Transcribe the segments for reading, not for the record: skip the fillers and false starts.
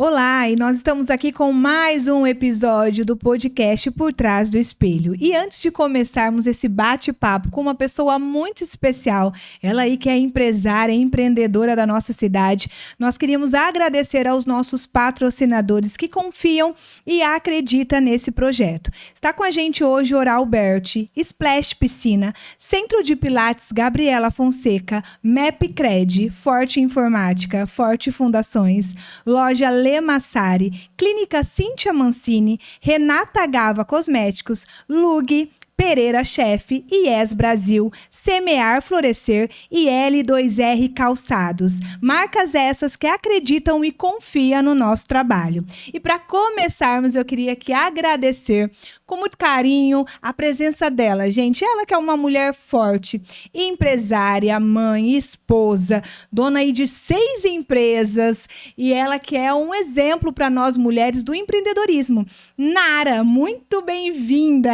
Olá, e nós estamos aqui com mais um episódio do podcast Por Trás do Espelho. E antes de começarmos esse bate-papo com uma pessoa muito especial, ela aí que é empresária, empreendedora da nossa cidade, nós queríamos agradecer aos nossos patrocinadores que confiam e acreditam nesse projeto. Está com a gente hoje Oral Berti, Splash Piscina, Centro de Pilates Gabriela Fonseca, MapCred, Forte Informática, Forte Fundações, Loja Massari, Clínica Cíntia Mancini, Renata Gava Cosméticos, Lug, Pereira Chef, IES Brasil, Semear Florescer e L2R Calçados. Marcas essas que acreditam e confiam no nosso trabalho. E para começarmos, eu queria aqui agradecer com muito carinho a presença dela, gente. Ela que é uma mulher forte, empresária, mãe, esposa, dona aí de 6 empresas e ela que é um exemplo para nós mulheres do empreendedorismo. Nara, muito bem-vinda!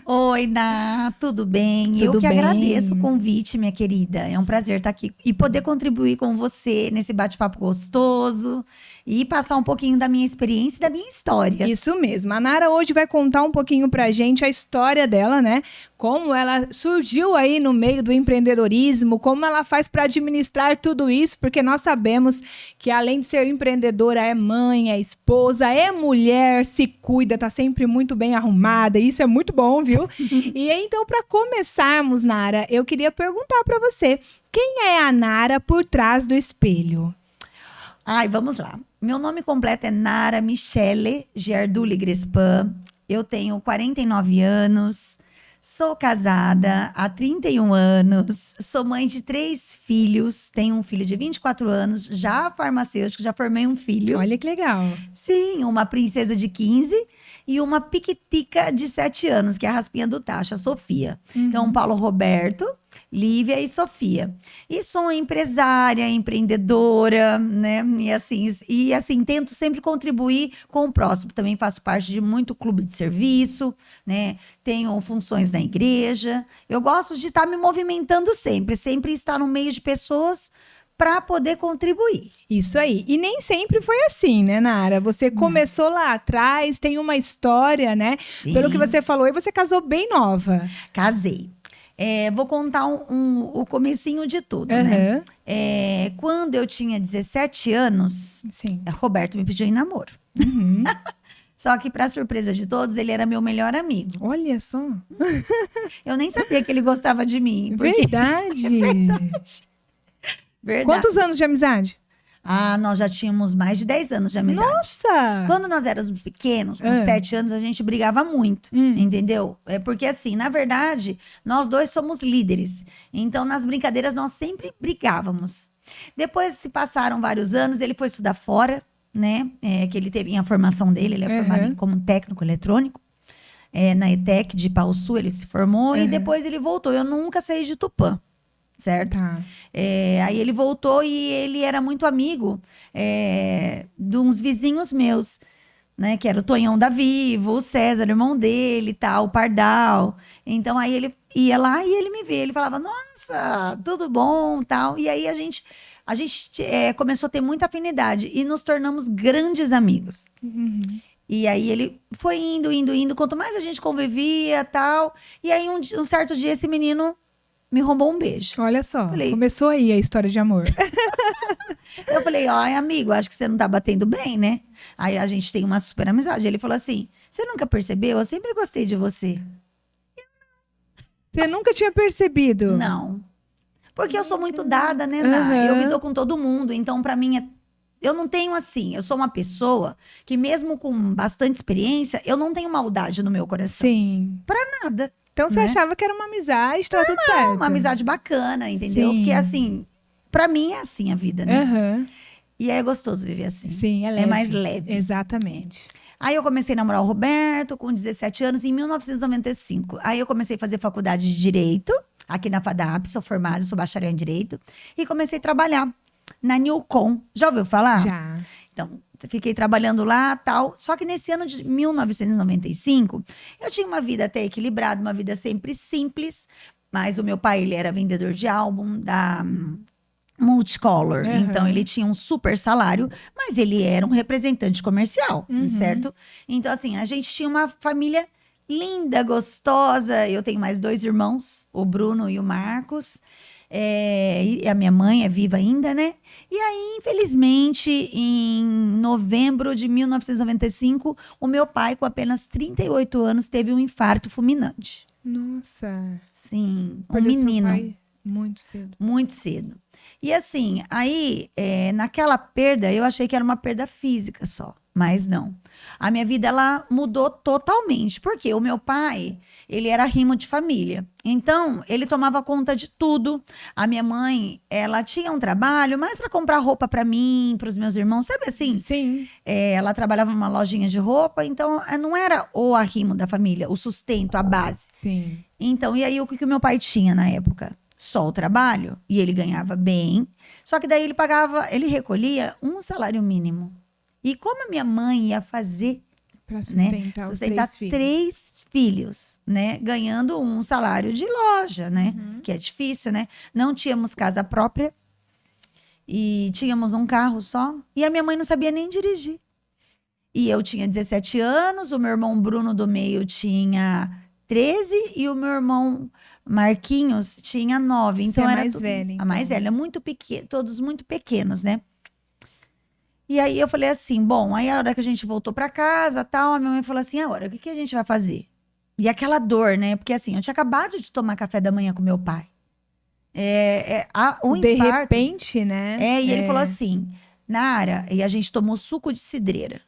Oi, Ná, tudo bem? Tudo Eu que bem? agradeço o convite, minha querida. É um prazer estar aqui e poder contribuir com você nesse bate-papo gostoso e passar um pouquinho da minha experiência e da minha história. Isso mesmo. A Nara hoje vai contar um pouquinho pra gente a história dela, né? Como ela surgiu aí no meio do empreendedorismo, como ela faz para administrar tudo isso, porque nós sabemos que além de ser empreendedora, é mãe, é esposa, é mulher, se cuida, tá sempre muito bem arrumada. Isso é muito bom, viu? E então, para começarmos, Nara, eu queria perguntar para você, quem é a Nara por trás do espelho? Ai, vamos lá. Meu nome completo é Nara Michele Giardulli Grespan. Eu tenho 49 anos, sou casada há 31 anos, sou mãe de 3 filhos, tenho um filho de 24 anos, já farmacêutico, já formei um filho. Olha que legal. Sim, uma princesa de 15 e uma piquitica de 7 anos, que é a raspinha do tacho, a Sofia. Então, Paulo Roberto, Lívia e Sofia. E sou empresária, empreendedora, né? E assim, tento sempre contribuir com o próximo. Também faço parte de muito clube de serviço, né? Tenho funções na igreja. Eu gosto de estar me movimentando sempre estar no meio de pessoas para poder contribuir. Isso aí. E nem sempre foi assim, né, Nara? Você começou lá atrás, tem uma história, né? Sim. Pelo que você falou, e você casou bem nova. Casei. Vou contar o comecinho de tudo, né? Quando eu tinha 17 anos, Sim. Roberto me pediu em namoro. Só que, para surpresa de todos, ele era meu melhor amigo. Olha só. Eu nem sabia que ele gostava de mim. Verdade. Verdade. Quantos anos de amizade? Nós já tínhamos mais de 10 anos de amizade. Nossa! Quando nós éramos pequenos, com 7 anos, a gente brigava muito, entendeu? Porque assim, na verdade, nós dois somos líderes. Então, nas brincadeiras, nós sempre brigávamos. Depois se passaram vários anos, ele foi estudar fora, né? Que ele teve a formação dele, ele é formado como técnico eletrônico. Na ETEC de Pau Sul, ele se formou e depois ele voltou. Eu nunca saí de Tupã. Certo? Tá. Aí ele voltou e ele era muito amigo de uns vizinhos meus, né? Que era o Tonhão da Vivo, o César, irmão dele e tal, o Pardal. Então aí ele ia lá e ele me via. Ele falava, nossa, tudo bom, tal. E aí a gente começou a ter muita afinidade e nos tornamos grandes amigos. E aí ele foi indo. Quanto mais a gente convivia, tal. E aí um certo dia esse menino me roubou um beijo. Olha só, começou aí a história de amor. Eu falei, amigo, acho que você não tá batendo bem, né? Aí a gente tem uma super amizade. Ele falou assim, você nunca percebeu? Eu sempre gostei de você. Você nunca tinha percebido? Não. Porque eu sou muito dada, né, Ná? Eu me dou com todo mundo. Então, pra mim, eu não tenho assim. Eu sou uma pessoa que mesmo com bastante experiência, eu não tenho maldade no meu coração. Sim. Pra nada. Então você achava que era uma amizade, tá tudo certo. Uma amizade bacana, entendeu? Sim. Porque assim, pra mim é assim a vida, né? E é gostoso viver assim. Sim, é leve. É mais leve. Exatamente. Aí eu comecei a namorar o Roberto com 17 anos, em 1995. Aí eu comecei a fazer faculdade de Direito, aqui na FADAP, sou formada, sou bacharel em Direito. E comecei a trabalhar na Newcom. Já ouviu falar? Já. Então, fiquei trabalhando lá, tal. Só que nesse ano de 1995, eu tinha uma vida até equilibrada, uma vida sempre simples. Mas o meu pai, ele era vendedor de álbum multicolor. Uhum. Então, ele tinha um super salário, mas ele era um representante comercial, certo? Então, assim, a gente tinha uma família linda, gostosa. Eu tenho mais 2 irmãos, o Bruno e o Marcos. E a minha mãe é viva ainda, né? E aí, infelizmente, em novembro de 1995, o meu pai, com apenas 38 anos, teve um infarto fulminante. Nossa. Sim, um Perdeu seu menino. pai muito cedo. Muito cedo. E assim, aí, naquela perda, eu achei que era uma perda física só, mas não. A minha vida, ela mudou totalmente. Porque o meu pai, ele era arrimo de família. Então, ele tomava conta de tudo. A minha mãe, ela tinha um trabalho mais para comprar roupa para mim, para os meus irmãos, sabe assim? Sim. Ela trabalhava numa lojinha de roupa, então não era o arrimo da família, o sustento, a base. Sim. Então, e aí o que o meu pai tinha na época? Só o trabalho, e ele ganhava bem. Só que daí ele recolhia um salário mínimo. E como a minha mãe ia fazer, Para né, sustentar os sustentar 3 filhos. 3 filhos, né, ganhando um salário de loja, né, que é difícil, né? Não tínhamos casa própria e tínhamos um carro só. E a minha mãe não sabia nem dirigir. E eu tinha 17 anos, o meu irmão Bruno do meio tinha 13 e o meu irmão Marquinhos tinha 9. Você Então é era mais velha, a mais então. velha, muito pequeno, todos muito pequenos, né? E aí eu falei assim, bom, aí a hora que a gente voltou pra casa, tal, a minha mãe falou assim, agora, o que a gente vai fazer? E aquela dor, né? Porque assim, eu tinha acabado de tomar café da manhã com meu pai. O De infarto. repente, né? E ele falou assim, Nara, e a gente tomou suco de cidreira.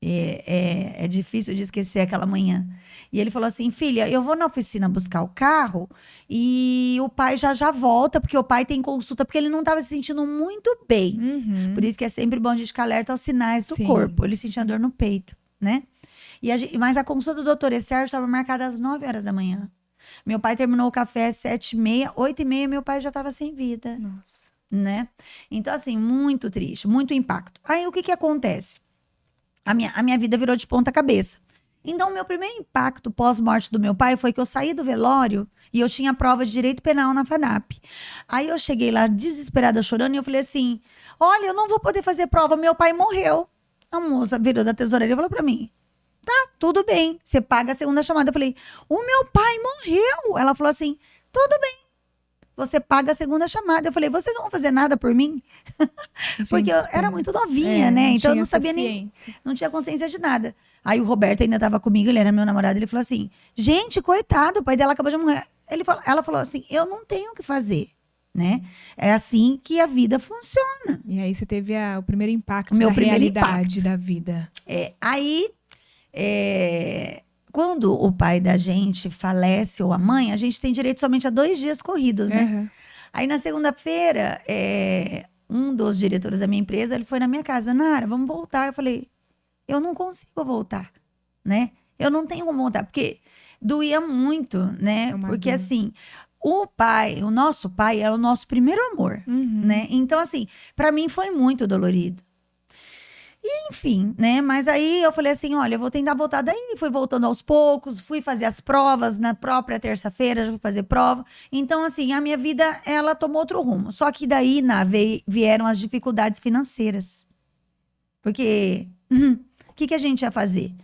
É difícil de esquecer aquela manhã. E ele falou assim, filha, eu vou na oficina buscar o carro e o pai já volta, porque o pai tem consulta, porque ele não estava se sentindo muito bem. Por isso que é sempre bom a gente ficar alerta aos sinais do Sim, corpo. Ele sentia dor no peito, né? Mas a consulta do doutor Sérgio estava marcada às 9 horas da manhã. Meu pai terminou o café às 7h30, 8h30, meu pai já estava sem vida, Nossa. né? Então, assim, muito triste, muito impacto. Aí, o que acontece? A minha vida virou de ponta cabeça. Então, o meu primeiro impacto pós-morte do meu pai foi que eu saí do velório e eu tinha prova de direito penal na FADAP. Aí eu cheguei lá desesperada, chorando, e eu falei assim, olha, eu não vou poder fazer prova, meu pai morreu. A moça virou da tesouraria e falou pra mim, tá, tudo bem, você paga a segunda chamada. Eu falei, o meu pai morreu. Ela falou assim, tudo bem, você paga a segunda chamada. Eu falei, vocês não vão fazer nada por mim? Porque eu era muito novinha, né? Então eu não sabia nem, não tinha consciência de nada. Aí o Roberto ainda estava comigo, ele era meu namorado, ele falou assim, gente, coitado, o pai dela acabou de morrer. Ela falou assim, eu não tenho o que fazer, né? É assim que a vida funciona. E aí você teve o primeiro impacto Meu da primeiro realidade impacto. da vida. Quando o pai da gente falece ou a mãe, a gente tem direito somente a 2 dias corridos, né? Uhum. Aí na segunda-feira, um dos diretores da minha empresa, ele foi na minha casa, Nara, vamos voltar. Eu falei, eu não consigo voltar, né? Eu não tenho como voltar, porque doía muito, né? Porque dor. assim, o nosso pai é o nosso primeiro amor, né? Então assim, para mim foi muito dolorido. E, enfim, né? Mas aí eu falei assim, olha, eu vou tentar voltar. Daí fui voltando aos poucos, fui fazer as provas na própria terça-feira, já fui fazer prova. Então, assim, a minha vida, ela tomou outro rumo. Só que daí, vieram as dificuldades financeiras. Porque, o que a gente ia fazer?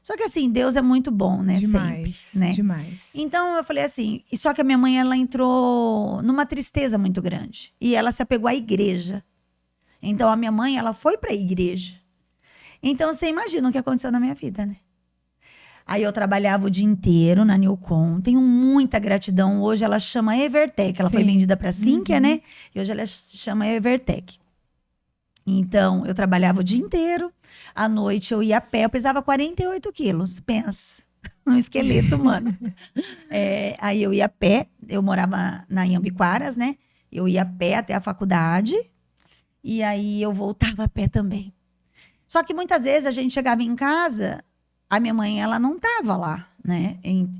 Só que assim, Deus é muito bom, né? Demais, sempre, né? demais. Então, eu falei assim, só que a minha mãe, ela entrou numa tristeza muito grande. E ela se apegou à igreja. Então, a minha mãe, ela foi para a igreja. Então, você imagina o que aconteceu na minha vida, né? Aí, eu trabalhava o dia inteiro na Newcom. Tenho muita gratidão. Hoje, ela chama Evertec. Ela foi vendida para a Sinqia, né? E hoje, ela chama Evertec. Então, eu trabalhava o dia inteiro. À noite, eu ia a pé. Eu pesava 48 quilos. Pensa. Um esqueleto humano. Aí, eu ia a pé. Eu morava na Iambiquaras, né? Eu ia a pé até a faculdade. E aí eu voltava a pé também. Só que muitas vezes a gente chegava em casa, a minha mãe, ela não estava lá, né?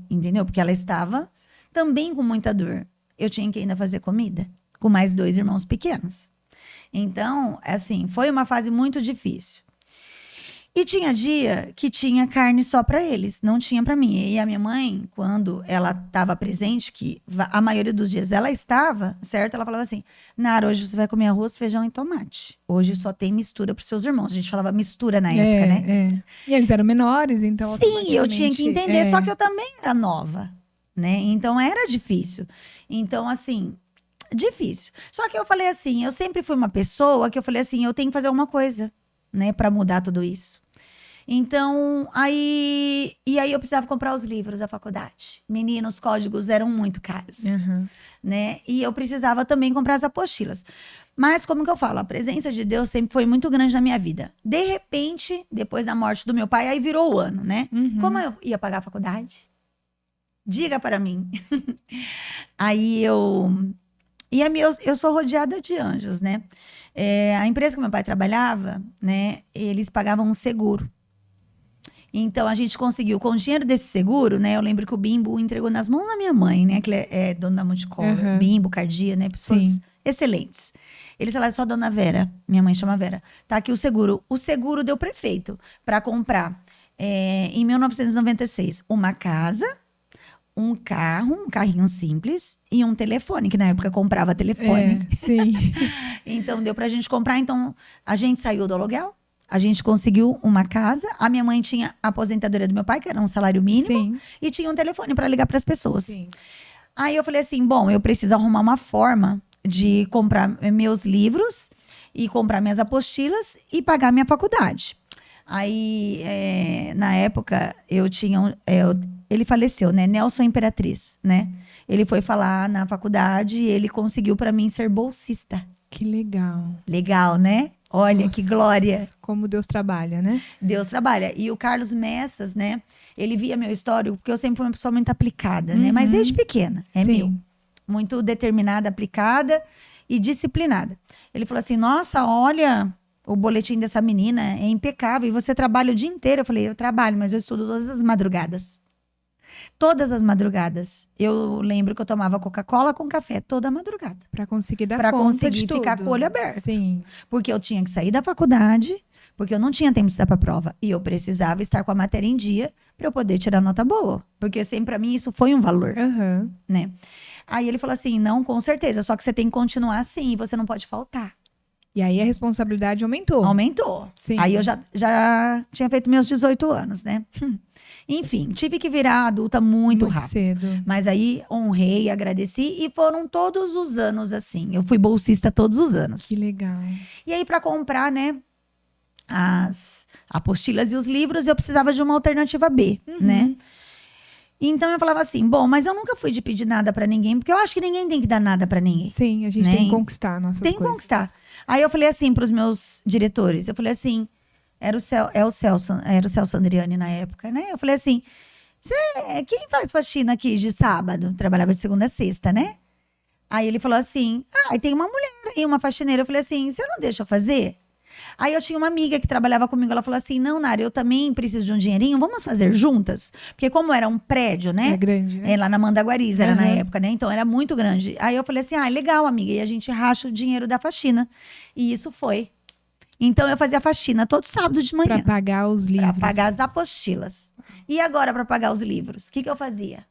Entendeu? Porque ela estava também com muita dor. Eu tinha que ainda fazer comida, com mais 2 irmãos pequenos. Então, assim, foi uma fase muito difícil. E tinha dia que tinha carne só pra eles, não tinha pra mim. E a minha mãe, quando ela estava presente, que a maioria dos dias ela estava, certo? Ela falava assim, Nara, hoje você vai comer arroz, feijão e tomate. Hoje só tem mistura pros seus irmãos. A gente falava mistura na época, né? E eles eram menores, então Sim, eu tinha que entender, só que eu eu também era nova, né? Então era difícil. Então, assim, difícil. Só que eu falei assim, eu sempre fui uma pessoa que eu falei assim, eu tenho que fazer alguma coisa, né, pra mudar tudo isso. Então, aí eu precisava comprar os livros da faculdade. Menina, os códigos eram muito caros, né? E eu precisava também comprar as apostilas. Mas, como que eu falo? A presença de Deus sempre foi muito grande na minha vida. De repente, depois da morte do meu pai, aí virou o ano, né? Como eu ia pagar a faculdade? Diga para mim. Aí eu... eu sou rodeada de anjos, né? A empresa que meu pai trabalhava, né? Eles pagavam um seguro. Então, a gente conseguiu, com o dinheiro desse seguro, né? Eu lembro que o Bimbo entregou nas mãos da minha mãe, né? Que é dona da Multicolor. Bimbo, Cardia, né? Pessoas excelentes. Eles falaram, só dona Vera, minha mãe chama Vera. Tá aqui o seguro. O seguro deu prefeito para comprar, em 1996, uma casa, um carro, um carrinho simples e um telefone, que na época comprava telefone. Sim. Então, deu pra gente comprar. Então, a gente saiu do aluguel. A gente conseguiu uma casa. A minha mãe tinha a aposentadoria do meu pai, que era um salário mínimo. E tinha um telefone para ligar para as pessoas. Aí eu falei assim, bom, eu preciso arrumar uma forma de comprar meus livros e comprar minhas apostilas e pagar minha faculdade. Aí, na época, eu tinha... ele faleceu, né? Nelson Imperatriz, né? Ele foi falar na faculdade e ele conseguiu para mim ser bolsista. Que legal. Legal, né? Olha, que glória. Como Deus trabalha, né? Deus trabalha. E o Carlos Messas, né? Ele via meu histórico, porque eu sempre fui uma pessoa muito aplicada, né? Mas desde pequena, meu. Muito determinada, aplicada e disciplinada. Ele falou assim, nossa, olha, o boletim dessa menina é impecável. E você trabalha o dia inteiro? Eu falei, eu trabalho, mas eu estudo todas as madrugadas. Todas as madrugadas. Eu lembro que eu tomava Coca-Cola com café toda madrugada. Pra conseguir dar pra conta conseguir de tudo. ficar com o olho aberto. Sim. Porque eu tinha que sair da faculdade, porque eu não tinha tempo de estudar pra prova. E eu precisava estar com a matéria em dia pra eu poder tirar nota boa. Porque sempre pra mim isso foi um valor, né? Aí ele falou assim, não, com certeza, só que você tem que continuar assim e você não pode faltar. E aí a responsabilidade aumentou. Aumentou. Sim. Aí eu já tinha feito meus 18 anos, né? Enfim, tive que virar adulta muito rápido. Cedo. Mas aí honrei, agradeci e foram todos os anos assim. Eu fui bolsista todos os anos. Que legal. E aí, para comprar, né, as apostilas e os livros, eu precisava de uma alternativa B, né? Então eu falava assim, bom, mas eu nunca fui de pedir nada pra ninguém, porque eu acho que ninguém tem que dar nada pra ninguém. Sim, a gente tem que conquistar nossas coisas. Tem que conquistar. Aí eu falei assim pros meus diretores, eu falei assim, era o Celso Andriani na época, né? Eu falei assim, quem faz faxina aqui de sábado? Trabalhava de segunda a sexta, né? Aí ele falou assim, tem uma mulher aí, uma faxineira. Eu falei assim, você não deixa eu fazer? Aí eu tinha uma amiga que trabalhava comigo, ela falou assim, não, Nara, eu também preciso de um dinheirinho, vamos fazer juntas? Porque como era um prédio, né? É grande, né? Lá na Mandaguariza, era na época, né? Então era muito grande. Aí eu falei assim, legal, amiga, e a gente racha o dinheiro da faxina. E isso foi. Então eu fazia faxina todo sábado de manhã. Pra pagar os livros. Pra pagar as apostilas. E agora, pra pagar os livros, o que eu fazia?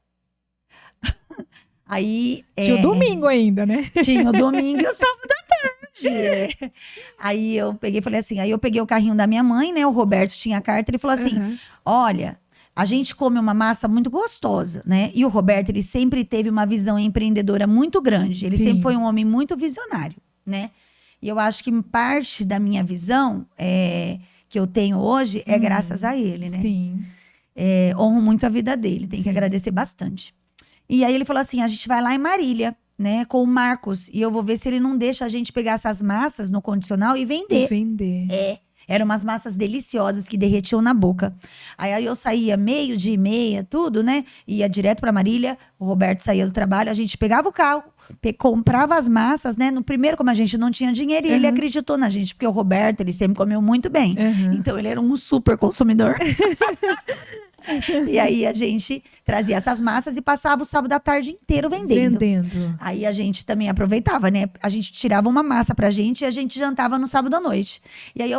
Aí... Tinha o domingo ainda, né? Tinha o domingo e o sábado à tarde. Aí eu peguei e falei assim, aí eu peguei o carrinho da minha mãe, né? O Roberto tinha a carta, ele falou assim, olha, a gente come uma massa muito gostosa, né? E o Roberto, ele sempre teve uma visão empreendedora muito grande. Ele sempre foi um homem muito visionário, né? E eu acho que parte da minha visão que eu tenho hoje é graças a ele, né? Sim. Honro muito a vida dele, tem que agradecer bastante. E aí ele falou assim, a gente vai lá em Marília, né, com o Marcos, e eu vou ver se ele não deixa a gente pegar essas massas no condicional e vender. Eram umas massas deliciosas que derretiam na boca. Aí eu saía 12:30, tudo, né? Ia direto pra Marília, o Roberto saía do trabalho, a gente pegava o carro, comprava as massas, né? No primeiro, como a gente não tinha dinheiro, ele acreditou na gente, porque o Roberto, ele sempre comeu muito bem. Então ele era um super consumidor. E aí a gente trazia essas massas e passava o sábado à tarde inteiro vendendo. Aí a gente também aproveitava, né? A gente tirava uma massa pra gente e a gente jantava no sábado à noite. E aí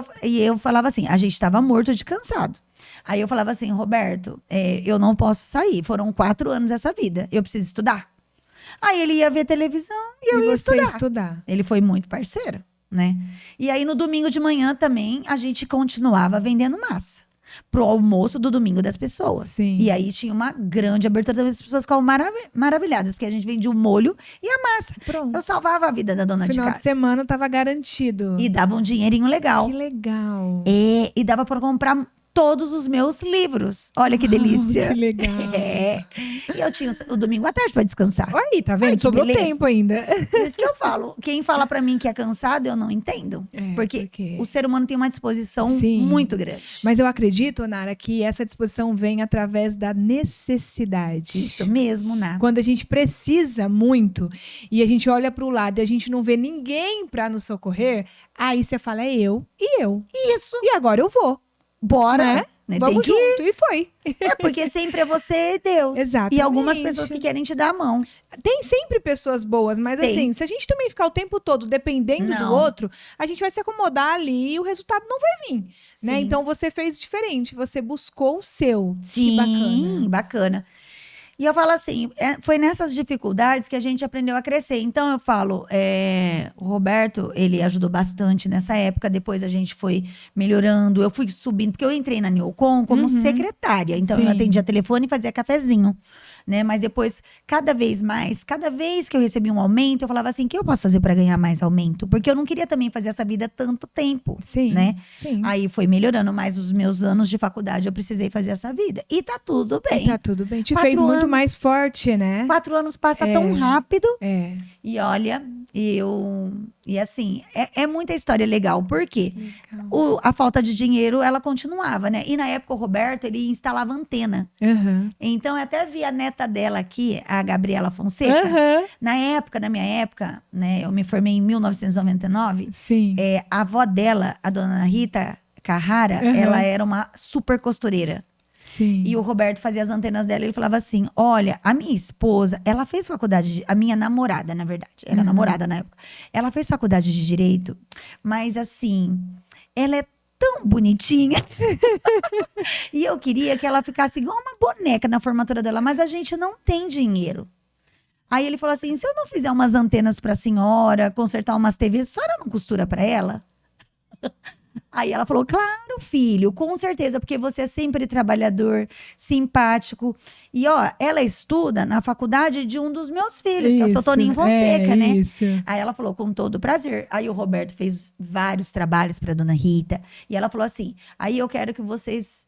eu falava assim, a gente tava morto de cansado. Aí eu falava assim, Roberto, eu não posso sair. Foram 4 anos essa vida. Eu preciso estudar. Aí ele ia ver televisão e eu ia estudar. Ele foi muito parceiro, né? E aí no domingo de manhã também a gente continuava vendendo massa pro almoço do domingo das pessoas. Sim. E aí tinha uma grande abertura, as pessoas ficavam maravilhadas, porque a gente vendia o molho e a massa. Pronto. Eu salvava a vida da dona de casa. Final de semana tava garantido. E dava um dinheirinho legal. Que legal. E dava para comprar todos os meus livros. Olha que delícia. Que legal. E eu tinha o domingo à tarde para descansar. Aí, tá vendo? Sobrou beleza. tempo ainda. Por isso que eu falo, quem fala pra mim que é cansado, eu não entendo. Porque o ser humano tem uma disposição muito grande. Mas eu acredito, Nara, que essa disposição vem através da necessidade. Isso mesmo, Nara. Quando a gente precisa muito e a gente olha pro lado e a gente não vê ninguém pra nos socorrer, aí você fala, é eu e eu. Isso. E agora eu vou. Bora. Né? Vamos tem que... junto. E foi. Porque sempre é você e Deus. Exatamente. E algumas pessoas que querem te dar a mão. Tem sempre pessoas boas, mas assim, se a gente também ficar o tempo todo dependendo do outro, a gente vai se acomodar ali e o resultado não vai vir, né? Então você fez diferente, você buscou o seu. Sim, que bacana. E eu falo assim, foi nessas dificuldades que a gente aprendeu a crescer. Então eu falo, o Roberto, ele ajudou bastante nessa época. Depois a gente foi melhorando, eu fui subindo, porque eu entrei na Neocon como secretária. Então eu atendia telefone e fazia cafezinho, né? Mas depois, cada vez mais, cada vez que eu recebia um aumento, eu falava assim, o que eu posso fazer para ganhar mais aumento? Porque eu não queria também fazer essa vida tanto tempo, né? Sim. Aí foi melhorando, mas os meus anos de faculdade eu precisei fazer essa vida. E tá tudo bem. Tá tudo bem. Te fez muito mais forte, né? 4 anos passa tão rápido. E olha, e assim, é muita história legal. Por quê? A falta de dinheiro, ela continuava, né? E na época o Roberto, ele instalava antena. Então eu até vi a neta dela aqui, a Gabriela Fonseca. Na minha época, né? Eu me formei em 1999. Sim. A avó dela, a dona Rita Carrara, ela era uma super costureira. Sim. E o Roberto fazia as antenas dela e ele falava assim, olha, a minha esposa, ela fez faculdade, a minha namorada, na verdade, era namorada na época, ela fez faculdade de Direito, mas assim, ela é tão bonitinha. E eu queria que ela ficasse igual uma boneca na formatura dela, mas a gente não tem dinheiro. Aí ele falou assim, se eu não fizer umas antenas pra senhora, consertar umas TVs, a senhora não costura pra ela? Aí ela falou, claro, filho, com certeza, porque você é sempre trabalhador, simpático. E, ela estuda na faculdade de um dos meus filhos, que é o seu Toninho Fonseca, né? Isso. Aí ela falou, com todo prazer. Aí o Roberto fez vários trabalhos para dona Rita. E ela falou assim, aí eu quero que vocês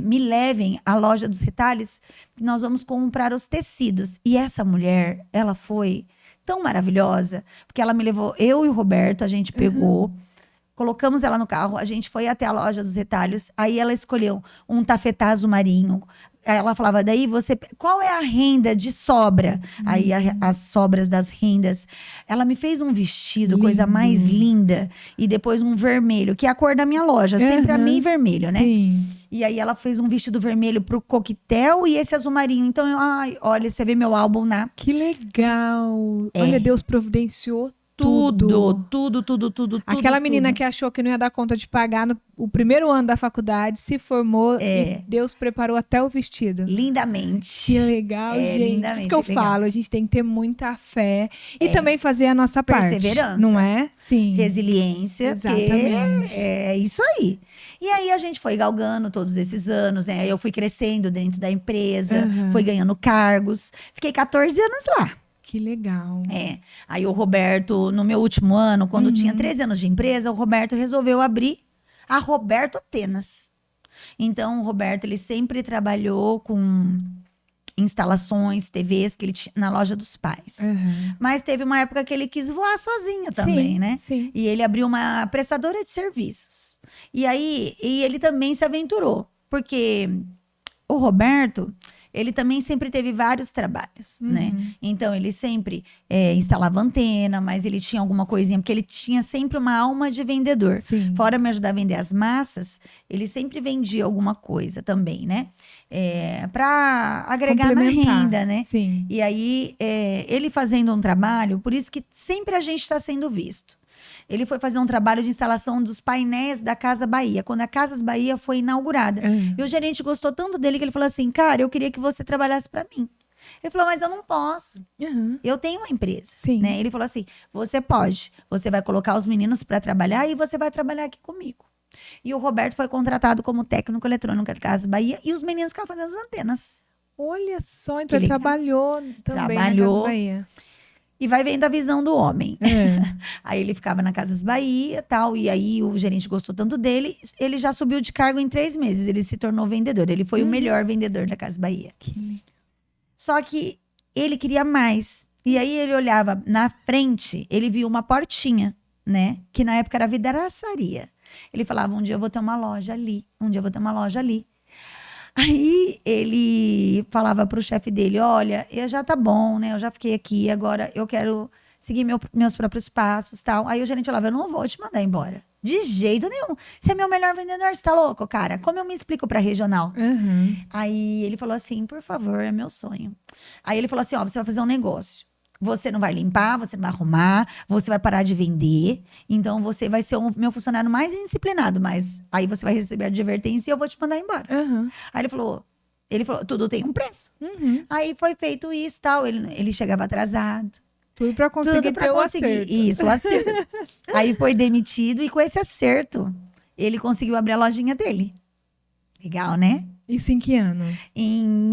me levem à loja dos retalhos, que nós vamos comprar os tecidos. E essa mulher, ela foi tão maravilhosa, porque ela me levou, eu e o Roberto, a gente pegou... Colocamos ela no carro, a gente foi até a loja dos retalhos, aí ela escolheu um tafetá azul marinho. Ela falava, daí qual é a renda de sobra? Aí as sobras das rendas. Ela me fez um vestido, coisa mais linda. E depois um vermelho, que é a cor da minha loja. Sempre amei vermelho, né? Sim. E aí ela fez um vestido vermelho pro coquetel e esse azul marinho. Então, olha, você vê meu álbum na... Que legal! Olha, Deus providenciou tudo. Aquela menina que achou que não ia dar conta de pagar o primeiro ano da faculdade, se formou e Deus preparou até o vestido. Lindamente. Que legal, gente. Lindamente, Isso que eu falo, a gente tem que ter muita fé e também fazer a nossa parte. Perseverança. Não é? Sim. Resiliência. Exatamente. É isso aí. E aí a gente foi galgando todos esses anos, né? Eu fui crescendo dentro da empresa, fui ganhando cargos. Fiquei 14 anos lá. Que legal. Aí o Roberto, no meu último ano, quando tinha 13 anos de empresa, o Roberto resolveu abrir a Roberto Tenas. Então, o Roberto, ele sempre trabalhou com instalações, TVs que ele tinha na loja dos pais. Mas teve uma época que ele quis voar sozinho também, né? Sim. E ele abriu uma prestadora de serviços. E aí, ele também se aventurou. Porque o Roberto... ele também sempre teve vários trabalhos, né? Então, ele sempre instalava antena, mas ele tinha alguma coisinha, porque ele tinha sempre uma alma de vendedor. Sim. Fora me ajudar a vender as massas, ele sempre vendia alguma coisa também, né? Para agregar na Complementar. renda, né? Sim. E aí, ele fazendo um trabalho, por isso que sempre a gente está sendo visto. Ele foi fazer um trabalho de instalação dos painéis da Casa Bahia, quando a Casas Bahia foi inaugurada. E o gerente gostou tanto dele que ele falou assim, cara, eu queria que você trabalhasse para mim. Ele falou, mas eu não posso. Eu tenho uma empresa. Sim. Né? Ele falou assim, você pode. Você vai colocar os meninos para trabalhar e você vai trabalhar aqui comigo. E o Roberto foi contratado como técnico eletrônico da Casa Bahia e os meninos ficavam fazendo as antenas. Olha só, então Que ele legal. trabalhou também Trabalhou. na Casa Bahia. E vai vendo a visão do homem. É. Aí ele ficava na Casas Bahia e tal. E aí o gerente gostou tanto dele. Ele já subiu de cargo em 3 meses. Ele se tornou vendedor. Ele foi o melhor vendedor da Casas Bahia. Que legal. Só que ele queria mais. E aí ele olhava na frente, ele viu uma portinha, né? Que na época era vidraçaria. Ele falava, um dia eu vou ter uma loja ali. Um dia eu vou ter uma loja ali. Aí ele falava pro chefe dele, olha, já tá bom, né? Eu já fiquei aqui, agora eu quero seguir meus próprios passos, tal. Aí o gerente falava, eu não vou te mandar embora. De jeito nenhum. Você é meu melhor vendedor, você tá louco, cara? Como eu me explico pra regional? Aí ele falou assim, por favor, é meu sonho. Aí ele falou assim, ó, você vai fazer um negócio. Você não vai limpar, você não vai arrumar, você vai parar de vender. Então, você vai ser o meu funcionário mais indisciplinado. Mas aí você vai receber a advertência e eu vou te mandar embora. Aí ele falou, tudo tem um preço. Aí foi feito isso e tal. Ele chegava atrasado. Tudo pra conseguir ter o acerto. Isso, o acerto. Aí foi demitido e com esse acerto, ele conseguiu abrir a lojinha dele. Legal, né? Isso em que ano? Em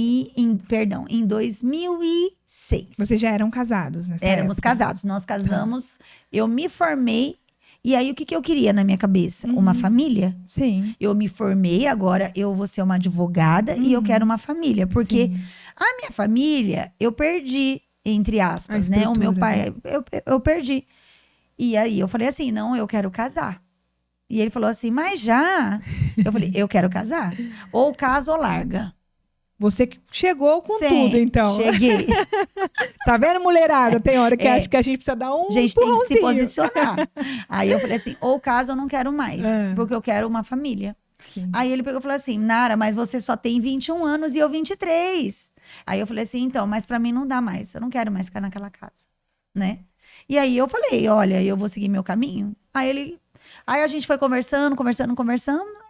2006. Vocês já eram casados nessa Éramos época? casados. Nós casamos, eu me formei. E aí, o que eu queria na minha cabeça? Uma família. Sim. Eu me formei, agora eu vou ser uma advogada e eu quero uma família. Porque a minha família, eu perdi, entre aspas, né? O meu pai, eu perdi. E aí, eu falei assim, não, eu quero casar. E ele falou assim, mas já? Eu falei, eu quero casar. Ou casa ou larga. Você chegou com Sim, tudo, então. Cheguei. Tá vendo, mulherada? Tem hora que acho que a gente precisa dar um A gente tem que se empurrãozinho. posicionar. Aí eu falei assim, ou caso eu não quero mais, porque eu quero uma família. Sim. Aí ele pegou e falou assim, Nara, mas você só tem 21 anos e eu 23. Aí eu falei assim, então, mas pra mim não dá mais, eu não quero mais ficar naquela casa, né? E aí eu falei, olha, eu vou seguir meu caminho. Aí a gente foi conversando,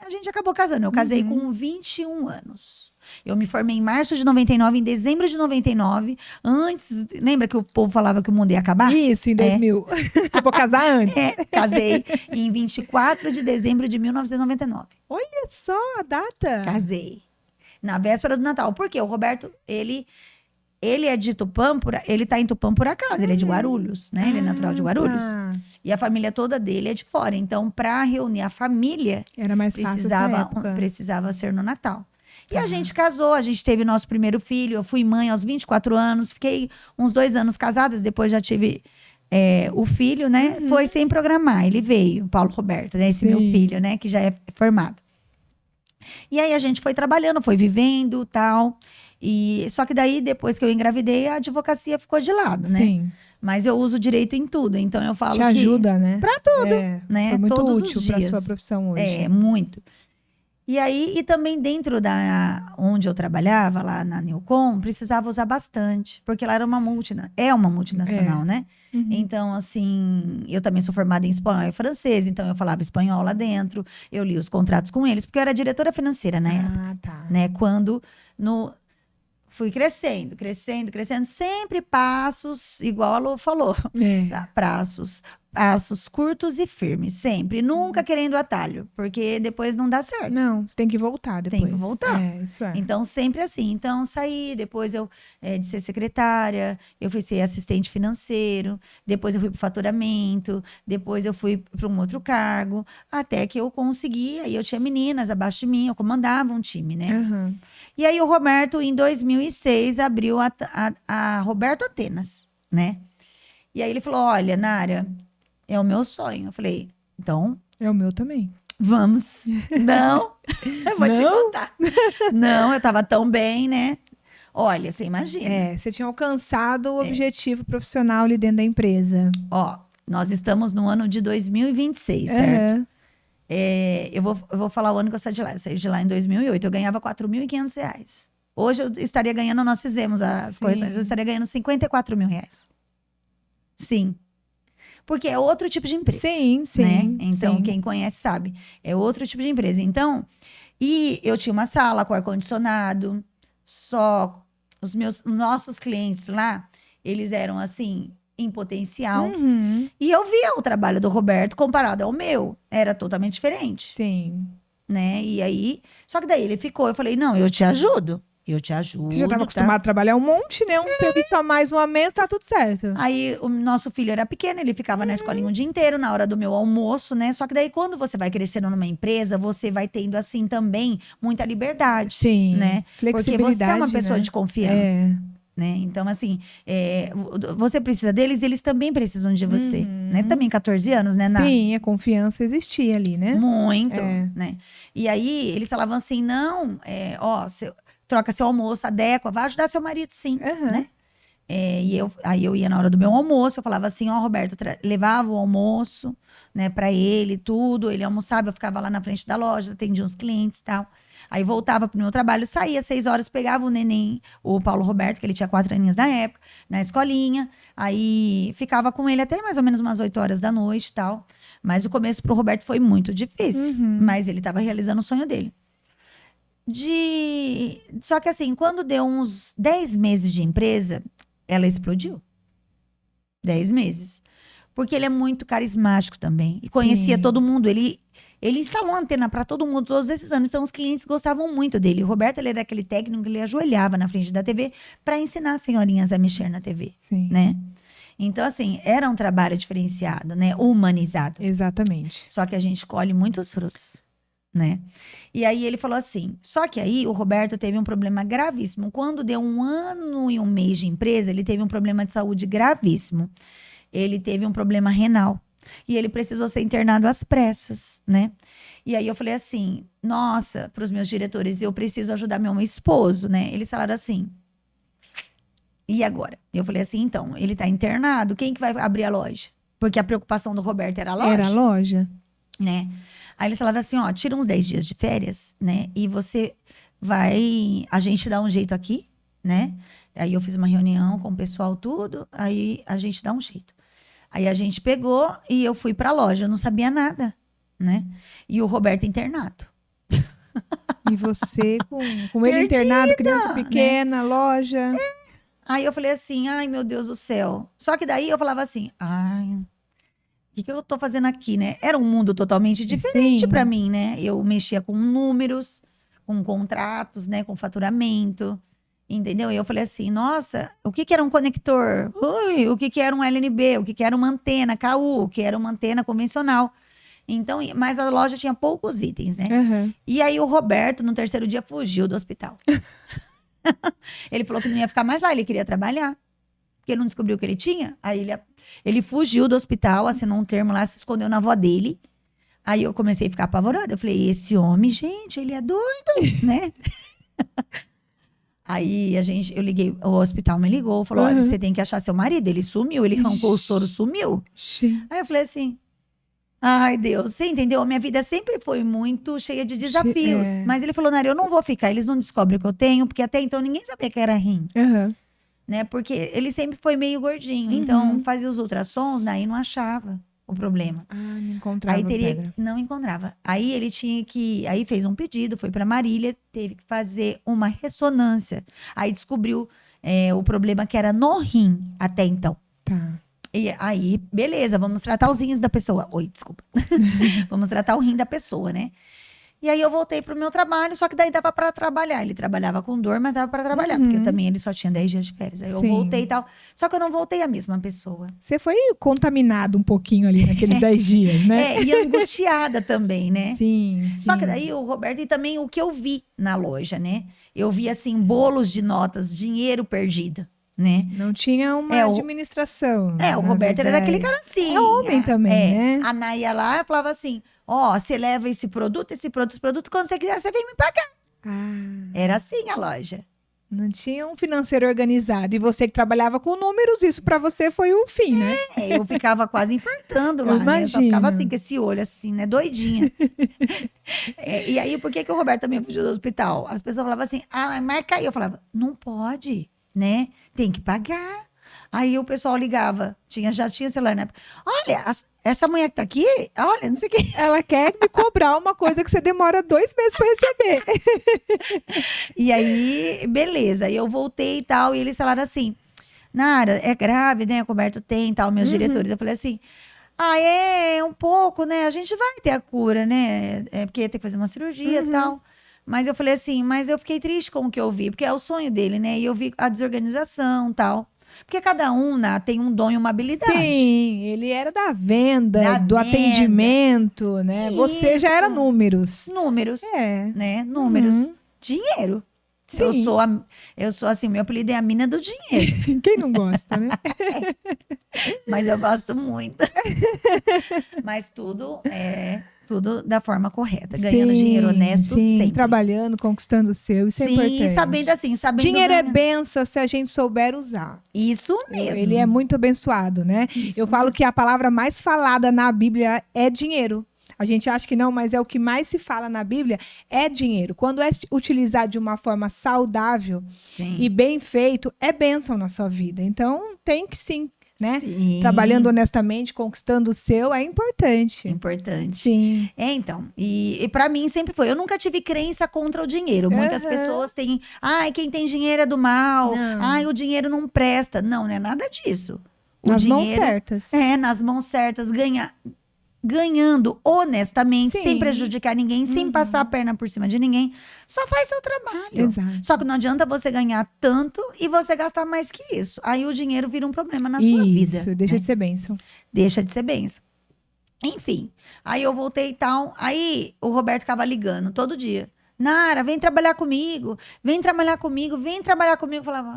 a gente acabou casando. Eu casei com 21 anos. Eu me formei em março de 99, em dezembro de 99. Antes, lembra que o povo falava que o mundo ia acabar? Isso, em 2000. Eu vou casar antes. Casei em 24 de dezembro de 1999. Olha só a data. Casei. Na véspera do Natal. Por quê? O Roberto, ele é de Tupã, ele tá em Tupã por acaso. Ele é de Guarulhos, né? Ele é natural de Guarulhos. Tá. E a família toda dele é de fora. Então, para reunir a família, Era mais fácil nessa época. precisava ser no Natal. E a gente casou, a gente teve nosso primeiro filho. Eu fui mãe aos 24 anos. Fiquei uns 2 anos casadas, depois já tive o filho, né? Foi sem programar, ele veio, Paulo Roberto, né? Esse meu filho, né? Que já é formado. E aí a gente foi trabalhando, foi vivendo, tal. Só que daí, depois que eu engravidei, a advocacia ficou de lado, né? Sim. Mas eu uso direito em tudo, então eu falo Te que... ajuda, né? Pra tudo, né? Foi muito Todos útil os pra dias. sua profissão hoje. Muito. E aí, e também dentro onde eu trabalhava, lá na Newcom, precisava usar bastante, porque ela era uma multinacional, né? Então, assim, eu também sou formada em espanhol e francês, então eu falava espanhol lá dentro, eu li os contratos com eles, porque eu era diretora financeira na época, Tá. né? Quando fui crescendo, sempre passos, igual a Lu falou, sabe? Passos curtos e firmes, sempre. Nunca querendo atalho, porque depois não dá certo. Não, você tem que voltar depois. Tem que voltar. Isso é. Então, sempre assim. Então, saí, depois eu, de ser secretária, eu fui ser assistente financeiro, depois eu fui para o faturamento, depois eu fui para um outro cargo, até que eu consegui, aí eu tinha meninas abaixo de mim, eu comandava um time, né? E aí o Roberto, em 2006, abriu a Roberto Atenas, né? E aí ele falou, olha, Nara, é o meu sonho. Eu falei, então... É o meu também. Vamos. Não, eu vou te contar. Não, eu tava tão bem, né? Olha, você imagina. Você tinha alcançado o objetivo profissional ali dentro da empresa. Ó, nós estamos no ano de 2026, certo? Aham. Eu vou falar o ano que eu saí de lá. Eu saí de lá em 2008. Eu ganhava R$4.500. Hoje eu estaria ganhando, nós fizemos as correções, eu estaria ganhando R$54 mil. Sim. Porque é outro tipo de empresa. Sim. Né? Então, sim. quem conhece sabe. É outro tipo de empresa. Então, e eu tinha uma sala com ar-condicionado. Só os nossos clientes lá, eles eram assim, em potencial. Uhum. E eu via o trabalho do Roberto comparado ao meu. Era totalmente diferente. Sim. Né? E aí, só que daí ele ficou, eu falei, não, eu te ajudo. Eu te ajudo. Você já estava acostumado a trabalhar um monte, né? Um serviço a mais, um a menos, tá tudo certo. Aí o nosso filho era pequeno, ele ficava na escolinha o dia inteiro, na hora do meu almoço, né? Só que daí quando você vai crescendo numa empresa, você vai tendo assim também muita liberdade. Sim. Né? Porque você é uma pessoa, né, de confiança. Né? Então, assim, você precisa deles, eles também precisam de você. Né? Também 14 anos, né, Ná? Sim, a confiança existia ali, né? Muito, né? E aí, eles falavam assim, não, troca seu almoço, adequa, vai ajudar seu marido, sim, né? Aí eu ia na hora do meu almoço, eu falava assim, Roberto, levava o almoço, né, pra ele, tudo, ele almoçava, eu ficava lá na frente da loja, atendia uns clientes e tal. Aí voltava pro meu trabalho, saía 6 horas, pegava o neném, o Paulo Roberto, que ele tinha 4 aninhos na época, na escolinha, aí ficava com ele até mais ou menos umas 8 horas da noite e tal. Mas o começo pro Roberto foi muito difícil, mas ele tava realizando o sonho dele. Só que assim, quando deu uns 10 meses de empresa, ela explodiu. 10 meses. Porque ele é muito carismático também. E conhecia todo mundo. Ele instalou antena para todo mundo todos esses anos. Então, os clientes gostavam muito dele. O Roberto, ele era aquele técnico que ele ajoelhava na frente da TV para ensinar as senhorinhas a mexer na TV. Sim. Né? Então, assim, era um trabalho diferenciado, né? Humanizado. Exatamente. Só que a gente colhe muitos frutos. Né? E aí ele falou assim, só que aí o Roberto teve um problema gravíssimo. Quando deu 1 ano e 1 mês de empresa, ele teve um problema de saúde gravíssimo. Ele teve um problema renal. E ele precisou ser internado às pressas, né? E aí eu falei assim, nossa, para os meus diretores, eu preciso ajudar meu esposo, né? Eles falaram assim, e agora? Eu falei assim, então, ele tá internado, quem que vai abrir a loja? Porque a preocupação do Roberto era a loja. Era a loja. Né? Aí eles falaram assim, tira uns 10 dias de férias, né? E você a gente dá um jeito aqui, né? Aí eu fiz uma reunião com o pessoal tudo, aí a gente dá um jeito. Aí a gente pegou e eu fui pra loja, eu não sabia nada, né? E o Roberto internado. E você com ele internado, criança pequena, né? Loja. Aí eu falei assim, ai meu Deus do céu. Só que daí eu falava assim, o que eu tô fazendo aqui, né? Era um mundo totalmente diferente para mim, né? Eu mexia com números, com contratos, né? Com faturamento, entendeu? E eu falei assim, nossa, o que era um conector? Ui, o que era um LNB? O que era uma antena KU? O que era uma antena convencional? Então, mas a loja tinha poucos itens, né? E aí o Roberto, no 3º dia, fugiu do hospital. Ele falou que não ia ficar mais lá, ele queria trabalhar. Porque ele não descobriu o que ele tinha. Aí ele fugiu do hospital, assinou um termo lá, se escondeu na avó dele. Aí eu comecei a ficar apavorada. Eu falei, esse homem, gente, ele é doido, né? Aí eu liguei, o hospital me ligou, falou, olha, você tem que achar seu marido. Ele sumiu, ele arrancou o soro, sumiu. Aí eu falei assim, ai Deus, você entendeu? Minha vida sempre foi muito cheia de desafios. Mas ele falou, Nara, eu não vou ficar, eles não descobrem o que eu tenho, porque até então ninguém sabia que era rim. Né? Porque ele sempre foi meio gordinho. Então, fazia os ultrassons, daí não achava o problema. Não encontrava pedra. Não encontrava. Aí ele tinha que... Aí fez um pedido, foi para Marília, teve que fazer uma ressonância. Aí descobriu o problema que era no rim, até então. Tá. E aí, beleza, vamos tratar os rins da pessoa. Oi, desculpa. Vamos tratar o rim da pessoa, né? E aí eu voltei pro meu trabalho, só que daí dava pra trabalhar. Ele trabalhava com dor, mas dava pra trabalhar. Porque ele só tinha 10 dias de férias. Aí eu voltei e tal. Só que eu não voltei a mesma pessoa. Você foi contaminado um pouquinho ali naqueles 10 dias, né? E angustiada também, né? Sim. Só que daí o Roberto, e também o que eu vi na loja, né? Eu vi, assim, bolos de notas, dinheiro perdido, né? Não tinha uma administração. O Roberto era daquele cara assim. É homem também, né? A Nay ia lá e falava assim, você leva esse produto, quando você quiser, você vem me pagar. Era assim a loja, Não tinha um financeiro organizado. E você que trabalhava com números, isso pra você foi o fim, né? Eu ficava quase infartando lá, Eu né? Eu só ficava imagino. assim, com esse olho assim, né? Doidinha. E aí, por que o Roberto também fugiu do hospital? As pessoas falavam assim, marca aí. Eu falava, não pode, né? Tem que pagar. Aí o pessoal ligava, já tinha celular na época. Olha, essa mulher que tá aqui, olha, não sei o quê. Ela quer me cobrar uma coisa que você demora 2 meses pra receber. E aí, beleza. Aí eu voltei e tal, e eles falaram assim, Nara, é grave, né? O Roberto tem e tal, meus diretores. Eu falei assim, é um pouco, né? A gente vai ter a cura, né? É porque ia ter que fazer uma cirurgia e tal. Mas eu falei assim, mas eu fiquei triste com o que eu vi, porque é o sonho dele, né? E eu vi a desorganização e tal. Porque cada um, tem um dom e uma habilidade. Sim, ele era da venda, Da do venda. atendimento, né? Você já era Isso. números. Números, É. né? Números. Dinheiro. Sim. Eu sou assim, meu apelido é a mina do dinheiro. Quem não gosta, né? Mas eu gosto muito. Mas tudo da forma correta. Ganhando dinheiro honesto sempre. Trabalhando, conquistando o seu, isso é Sim, importante. sabendo Dinheiro é ganhar. benção se a gente souber usar. Isso mesmo. Ele é muito abençoado, né? Isso Eu falo mesmo. que a palavra mais falada na Bíblia é dinheiro. A gente acha que não, mas é o que mais se fala na Bíblia, é dinheiro. Quando é utilizado de uma forma saudável Sim. e bem feito, é bênção na sua vida. Então, tem que sim, né? Sim. Trabalhando honestamente, conquistando o seu, é importante. Importante. Sim. Então, e para mim sempre foi. Eu nunca tive crença contra o dinheiro. Muitas pessoas têm, quem tem dinheiro é do mal. Não. O dinheiro não presta. Não é nada disso. Nas mãos certas. Nas mãos certas, ganhando honestamente, Sim. sem prejudicar ninguém, sem passar a perna por cima de ninguém. Só faz seu trabalho. Exato. Só que não adianta você ganhar tanto e você gastar mais que isso. Aí o dinheiro vira um problema na sua vida. Isso, deixa né? de ser bênção. Deixa de ser bênção. Enfim, aí eu voltei e tal. Aí o Roberto ficava ligando todo dia. Nara, vem trabalhar comigo. Vem trabalhar comigo. Vem trabalhar comigo. Eu falava,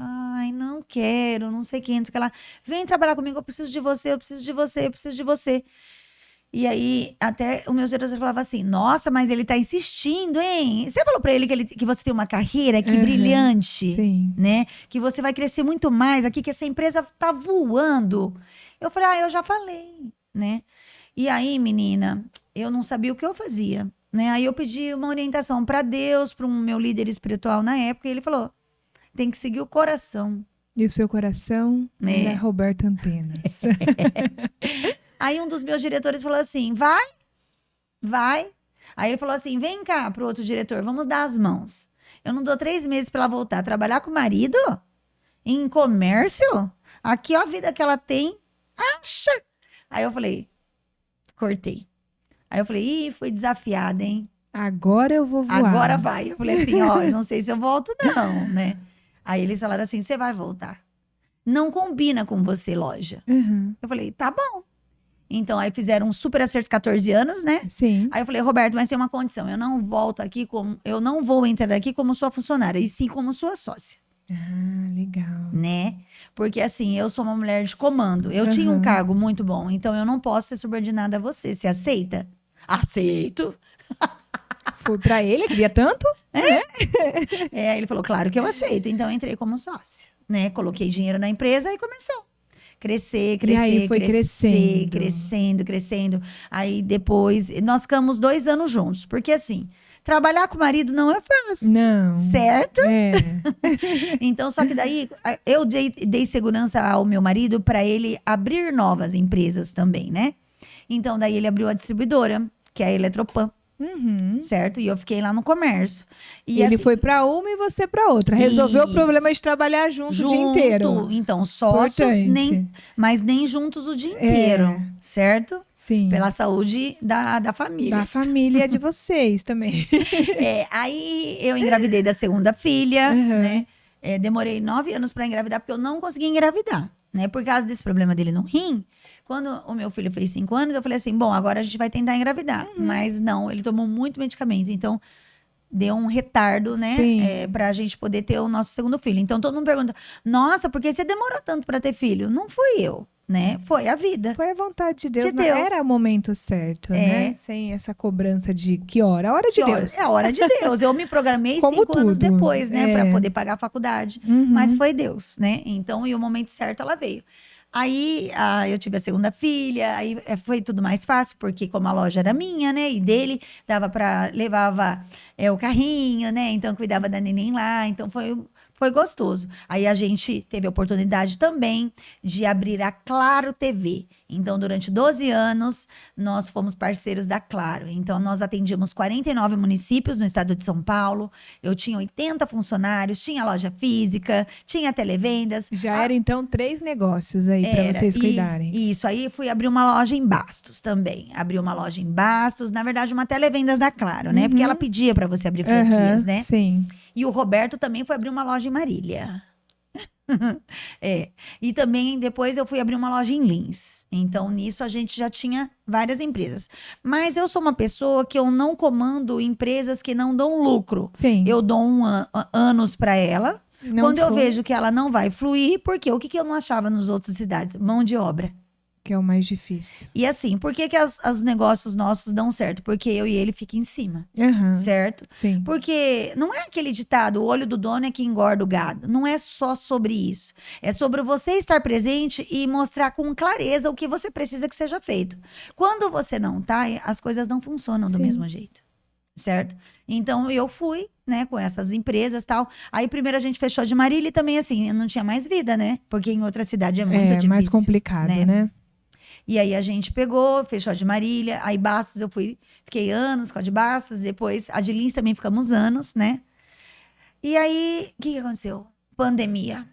não quero, não sei quem, não sei o que lá. Vem trabalhar comigo, eu preciso de você, eu preciso de você, eu preciso de você. E aí, até os meus diretores falavam assim, nossa, mas ele tá insistindo, hein? Você falou pra ele que você tem uma carreira que brilhante, sim. né? Que você vai crescer muito mais aqui, que essa empresa tá voando. Eu falei, eu já falei, né? E aí, menina, eu não sabia o que eu fazia, né? Aí eu pedi uma orientação pra Deus, para um meu líder espiritual na época, e ele falou, tem que seguir o coração. E o seu coração é Roberto Antenas. Aí um dos meus diretores falou assim, vai. Aí ele falou assim, vem cá pro outro diretor, vamos dar as mãos. Eu não dou 3 meses pra ela voltar a trabalhar com o marido? Em comércio? Aqui, ó, a vida que ela tem. Acha? Aí eu falei, cortei. Aí eu falei, fui desafiada, hein? Agora eu vou voar. Agora vai. Eu falei assim, eu não sei se eu volto não, né? Aí eles falaram assim, você vai voltar. Não combina com você, loja. Eu falei, tá bom. Então, aí fizeram um super acerto, 14 anos, né? Sim. Aí eu falei, Roberto, mas tem uma condição. Eu não volto aqui eu não vou entrar aqui como sua funcionária, e sim como sua sócia. Legal. Né? Porque assim, eu sou uma mulher de comando. Eu tinha um cargo muito bom, então eu não posso ser subordinada a você. Você aceita? Aceito. Foi pra ele, queria tanto? Aí ele falou, claro que eu aceito. Então eu entrei como sócia, né? Coloquei dinheiro na empresa e começou. Crescer. E aí foi crescendo. Aí depois, nós ficamos 2 anos juntos. Porque assim, trabalhar com o marido não é fácil. Não. Certo? É. Então, só que daí, eu dei segurança ao meu marido para ele abrir novas empresas também, né? Então, daí ele abriu a distribuidora, que é a Eletropan. Certo? E eu fiquei lá no comércio. E ele assim, foi pra uma e você pra outra. Resolveu o problema de trabalhar junto o dia inteiro. Então, sócios, mas nem juntos o dia inteiro. Certo? Sim. Pela saúde da família. Da família de vocês também. Aí eu engravidei da segunda filha, né? Demorei 9 anos para engravidar, porque eu não consegui engravidar, né? Por causa desse problema dele no rim. Quando o meu filho fez 5 anos, eu falei assim, bom, agora a gente vai tentar engravidar. Mas não, ele tomou muito medicamento. Então, deu um retardo, né? Pra gente poder ter o nosso segundo filho. Então, todo mundo pergunta, nossa, por que você demorou tanto pra ter filho? Não fui eu. né? Foi a vida. Foi a vontade de Deus. De Deus. Era o momento certo, né? Sem essa cobrança de que hora? A hora de Deus. É a hora de Deus. Eu me programei Como 5 anos tudo. depois, né? Pra poder pagar a faculdade. Uhum. Mas foi Deus, né? Então, e o momento certo, ela veio. Aí, eu tive a segunda filha, aí foi tudo mais fácil, porque como a loja era minha, né, e dele, levava o carrinho, né, então cuidava da neném lá, então foi gostoso. Aí a gente teve a oportunidade também de abrir a Claro TV. Então, durante 12 anos, nós fomos parceiros da Claro. Então, nós atendíamos 49 municípios no estado de São Paulo. Eu tinha 80 funcionários, tinha loja física, tinha televendas. Já era, então, 3 negócios aí para vocês cuidarem. Isso, aí fui abrir uma loja em Bastos também. Abri uma loja em Bastos, na verdade, uma televendas da Claro, né? Porque ela pedia para você abrir franquias, né? Sim. E o Roberto também foi abrir uma loja em Marília. E também depois eu fui abrir uma loja em Lins. Então nisso a gente já tinha várias empresas. Mas eu sou uma pessoa que eu não comando empresas que não dão lucro. Sim. Eu dou anos para ela. Não quando eu flui. vejo que ela não vai fluir, porque o que eu não achava nas outras cidades? Mão de obra. Que é o mais difícil. E assim, por que os negócios nossos dão certo? Porque eu e ele ficam em cima, Aham. certo? Sim. Porque não é aquele ditado, o olho do dono é que engorda o gado. Não é só sobre isso. É sobre você estar presente e mostrar com clareza o que você precisa que seja feito. Quando você não tá, as coisas não funcionam do Sim. mesmo jeito. Certo? Então, eu fui, né, com essas empresas e tal. Aí, primeiro a gente fechou de Marília e também, assim, eu não tinha mais vida, né? Porque em outra cidade é muito difícil. Mais complicado, né? E aí a gente pegou, fechou a de Marília, aí Bastos fiquei anos com a de Bastos, depois a de Lins também ficamos anos, né? E aí, o que aconteceu? Pandemia.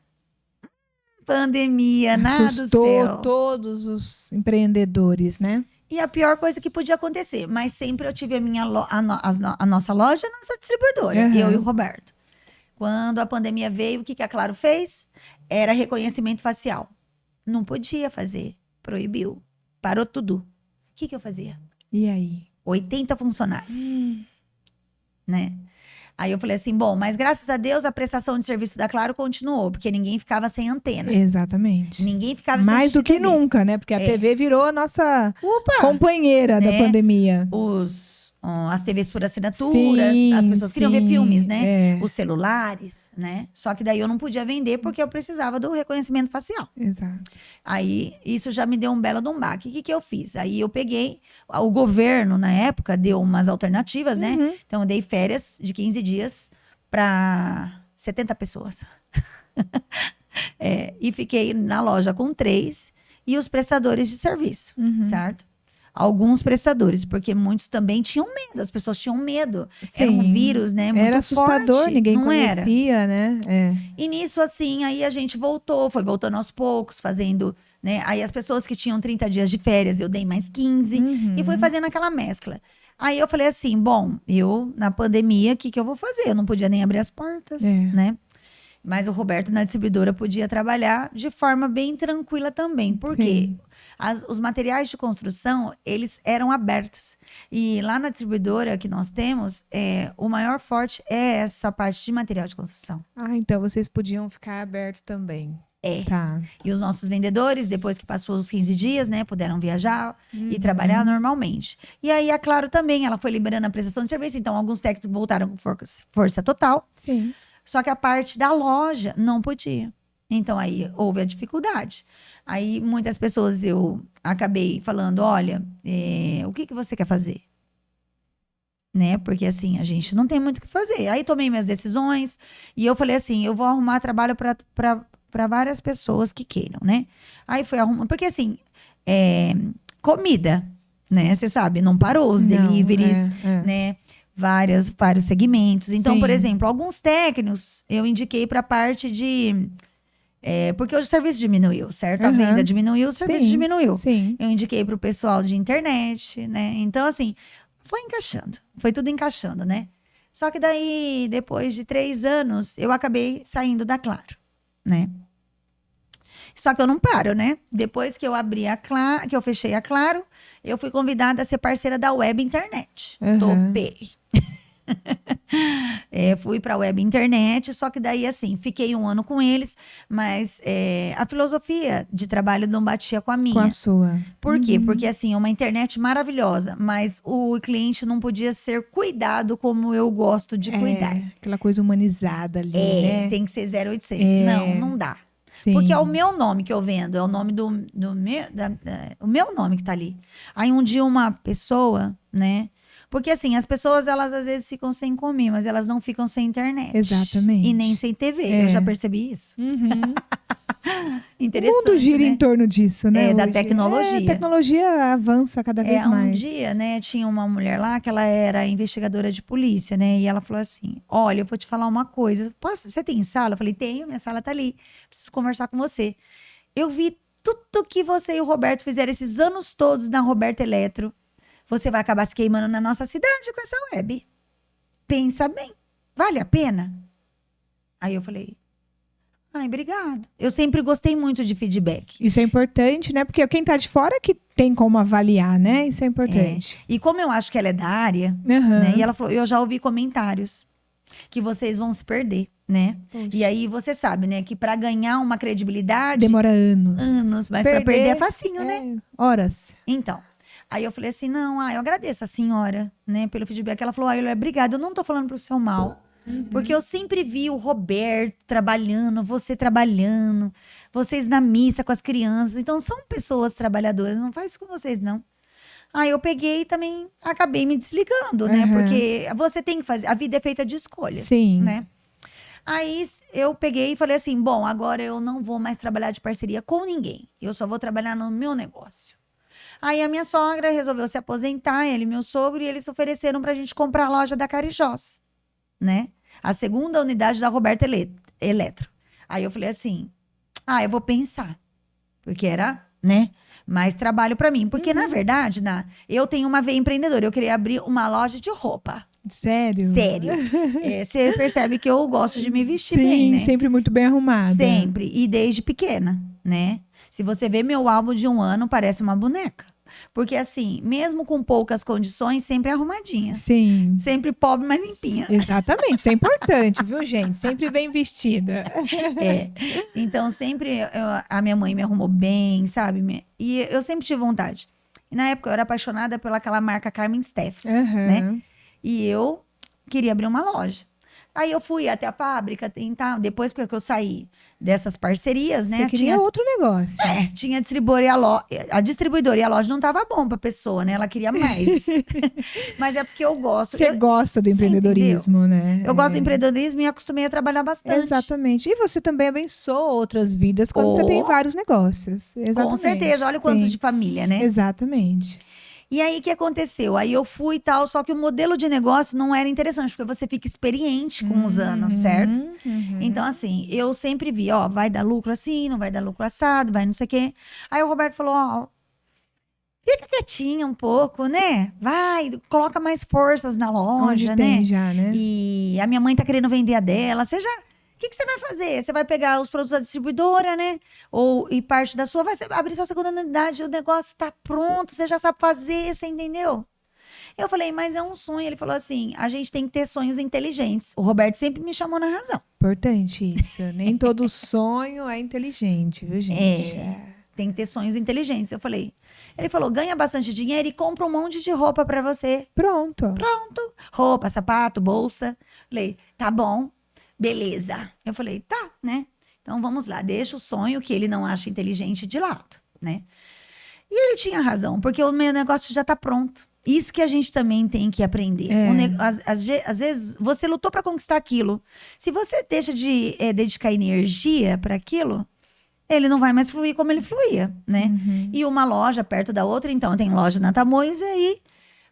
Pandemia, nada do Assustou céu. todos os empreendedores, né? E a pior coisa que podia acontecer, mas sempre eu tive a nossa loja, a nossa distribuidora, eu e o Roberto. Quando a pandemia veio, o que a Claro fez? Era reconhecimento facial. Não podia fazer, proibiu. Parou tudo. O que eu fazia? E aí? 80 funcionários, né? Aí eu falei assim, bom, mas graças a Deus a prestação de serviço da Claro continuou, porque ninguém ficava sem antena. Exatamente. Ninguém ficava sem Mais do que TV. nunca, né? Porque a TV virou a nossa Opa! companheira da pandemia. As TVs por assinatura, as pessoas queriam ver filmes, né? Os celulares, né? Só que daí eu não podia vender porque eu precisava do reconhecimento facial. Exato. Aí, isso já me deu um belo baque. O que eu fiz? Aí eu peguei, o governo, na época, deu umas alternativas, né? Então, eu dei férias de 15 dias para 70 pessoas. E fiquei na loja com 3 e os prestadores de serviço, certo? Alguns prestadores, porque muitos também tinham medo, as pessoas tinham medo. Sim. Era um vírus, né, muito era assustador, forte, ninguém não conhecia, era. né? E nisso, assim, aí a gente foi voltando aos poucos, fazendo, né? Aí as pessoas que tinham 30 dias de férias, eu dei mais 15, e fui fazendo aquela mescla. Aí eu falei assim, bom, na pandemia, o que eu vou fazer? Eu não podia nem abrir as portas, né? Mas o Roberto, na distribuidora, podia trabalhar de forma bem tranquila também. Por quê? Os materiais de construção, eles eram abertos. E lá na distribuidora que nós temos, o maior forte é essa parte de material de construção. Ah, então vocês podiam ficar abertos também. Tá. E os nossos vendedores, depois que passou os 15 dias, né, puderam viajar e trabalhar normalmente. E aí, a Claro também, ela foi liberando a prestação de serviço. Então, alguns técnicos voltaram com força total. Sim. Só que a parte da loja não podia. Então, aí houve a dificuldade. Aí, muitas pessoas eu acabei falando, olha, o que você quer fazer? Né? Porque, assim, a gente não tem muito o que fazer. Aí, tomei minhas decisões e eu falei assim, eu vou arrumar trabalho para várias pessoas que queiram, né? Aí, fui arrumar, porque, assim, comida, né? Você sabe, não parou os deliveries, né? Vários segmentos. Então, por exemplo, alguns técnicos eu indiquei para a parte de... porque o serviço diminuiu, certo? A venda diminuiu, o serviço diminuiu. Sim. Eu indiquei para o pessoal de internet, né? Então, assim, foi encaixando. Foi tudo encaixando, né? Só que daí, depois de 3 anos, eu acabei saindo da Claro, né? Só que eu não paro, né? Depois que eu abri que eu fechei a Claro, eu fui convidada a ser parceira da Web Internet. Topei. Fui para a web internet, só que daí, assim, fiquei 1 ano com eles, mas a filosofia de trabalho não batia com a minha. Com a sua. Por quê? Porque, assim, é uma internet maravilhosa, mas o cliente não podia ser cuidado como eu gosto de cuidar. Aquela coisa humanizada ali, né? Tem que ser 0800. Não dá. Sim. Porque é o meu nome que eu vendo, é o nome do meu, o meu nome que tá ali. Aí um dia uma pessoa, né? Porque assim, as pessoas, elas às vezes ficam sem comer, mas elas não ficam sem internet. Exatamente. E nem sem TV. Eu já percebi isso. Interessante, o mundo gira né? em torno disso, né? Da hoje. tecnologia. A tecnologia avança cada vez mais. Um dia, né, tinha uma mulher lá que ela era investigadora de polícia, né? E ela falou assim: olha, eu vou te falar uma coisa. Você tem sala? Eu falei: tenho, minha sala tá ali. Preciso conversar com você. Eu vi tudo que você e o Roberto fizeram esses anos todos na Roberta Eletro. Você vai acabar se queimando na nossa cidade com essa web. Pensa bem. Vale a pena? Aí eu falei: ai, obrigado. Eu sempre gostei muito de feedback. Isso é importante, né? Porque quem tá de fora que tem como avaliar, né? Isso é importante. E como eu acho que ela é da área, Uhum. né? E ela falou: eu já ouvi comentários que vocês vão se perder, né? Poxa. E aí você sabe, né? Que para ganhar uma credibilidade... Demora anos. Mas para perder é facinho, né? Horas. Então... Aí eu falei assim: não, eu agradeço a senhora, né, pelo feedback. Ela falou: obrigada, eu não tô falando pro seu mal. Porque eu sempre vi o Roberto trabalhando, você trabalhando, vocês na missa com as crianças. Então, são pessoas trabalhadoras, não faz isso com vocês, não. Aí eu peguei e também acabei me desligando, né? Porque você tem que fazer, a vida é feita de escolhas, Sim. né? Aí eu peguei e falei assim: bom, agora eu não vou mais trabalhar de parceria com ninguém. Eu só vou trabalhar no meu negócio. Aí a minha sogra resolveu se aposentar, ele e meu sogro, e eles ofereceram pra gente comprar a loja da Carijós, né? A segunda unidade da Roberta Eletro. Aí eu falei assim: eu vou pensar. Porque era, né, mais trabalho pra mim. Porque, na verdade, eu tenho uma veia empreendedora. Eu queria abrir uma loja de roupa. Sério? Sério. Você percebe que eu gosto de me vestir bem, né? Sempre muito bem arrumada. Sempre. E desde pequena, né? Se você vê meu álbum de 1 ano, parece uma boneca. Porque assim, mesmo com poucas condições, sempre arrumadinha. Sim. Sempre pobre, mas limpinha. Exatamente. Isso é importante, viu, gente? Sempre bem vestida. Então, sempre a minha mãe me arrumou bem, sabe? E eu sempre tive vontade. E na época, eu era apaixonada pelaquela marca Carmen Steffes, né? E eu queria abrir uma loja. Aí eu fui até a fábrica tentar, depois porque eu saí dessas parcerias, né? Você queria outro negócio. Tinha a distribuidora e a loja não tava bom pra pessoa, né? Ela queria mais. Mas é porque eu gosto. Você gosta do empreendedorismo, né? Eu gosto do empreendedorismo e acostumei a trabalhar bastante. Exatamente. E você também abençoa outras vidas quando você tem vários negócios. Exatamente. Com certeza. Olha o quanto de família, né? Exatamente. E aí, o que aconteceu? Aí eu fui e tal, só que o modelo de negócio não era interessante, porque você fica experiente com os anos, certo? Então, assim, eu sempre vi, vai dar lucro assim, não vai dar lucro assado, vai não sei o quê. Aí o Roberto falou, fica quietinha um pouco, né? Vai, coloca mais forças na loja, onde tem já, né? E a minha mãe tá querendo vender a dela, você já... O que você vai fazer? Você vai pegar os produtos da distribuidora, né? E parte da sua, vai abrir sua segunda unidade, o negócio tá pronto, você já sabe fazer, você entendeu? Eu falei, mas é um sonho. Ele falou assim, a gente tem que ter sonhos inteligentes. O Roberto sempre me chamou na razão. Importante isso. Nem todo sonho é inteligente, viu, gente? Tem que ter sonhos inteligentes. Ele falou, ganha bastante dinheiro e compra um monte de roupa pra você. Pronto. Roupa, sapato, bolsa. Falei, tá bom. Beleza. Eu falei, tá, né? Então vamos lá, deixa o sonho que ele não acha inteligente de lado, né? E ele tinha razão, porque o meu negócio já tá pronto. Isso que a gente também tem que aprender. Às vezes, você lutou para conquistar aquilo. Se você deixa de dedicar energia para aquilo, ele não vai mais fluir como ele fluía, né? E uma loja perto da outra, então tem loja na Tamoios, e aí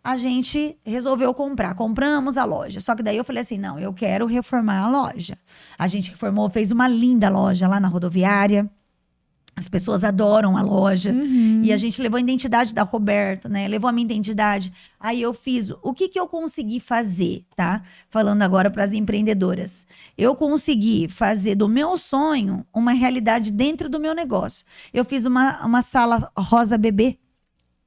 a gente resolveu comprar. Compramos a loja. Só que daí eu falei assim, não, eu quero reformar a loja. A gente reformou, fez uma linda loja lá na rodoviária. As pessoas adoram a loja. E a gente levou a identidade da Roberto, né? Levou a minha identidade. Aí eu fiz... O que eu consegui fazer, tá? Falando agora para as empreendedoras. Eu consegui fazer do meu sonho uma realidade dentro do meu negócio. Eu fiz uma sala rosa bebê,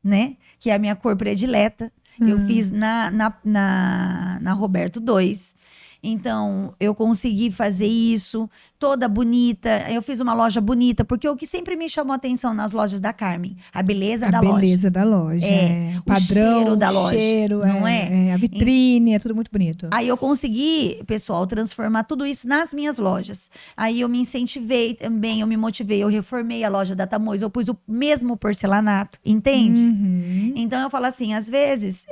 né? Que é a minha cor predileta. Eu fiz na Roberto 2. Então, eu consegui fazer isso, toda bonita. Eu fiz uma loja bonita, porque o que sempre me chamou a atenção nas lojas da Carmen, a beleza da loja. A beleza da loja. É, O padrão, cheiro da loja, não é? A vitrine, é tudo muito bonito. Aí eu consegui, pessoal, transformar tudo isso nas minhas lojas. Aí eu me incentivei também, eu me motivei, eu reformei a loja da Tamoios, eu pus o mesmo porcelanato, entende? Então eu falo assim, às vezes,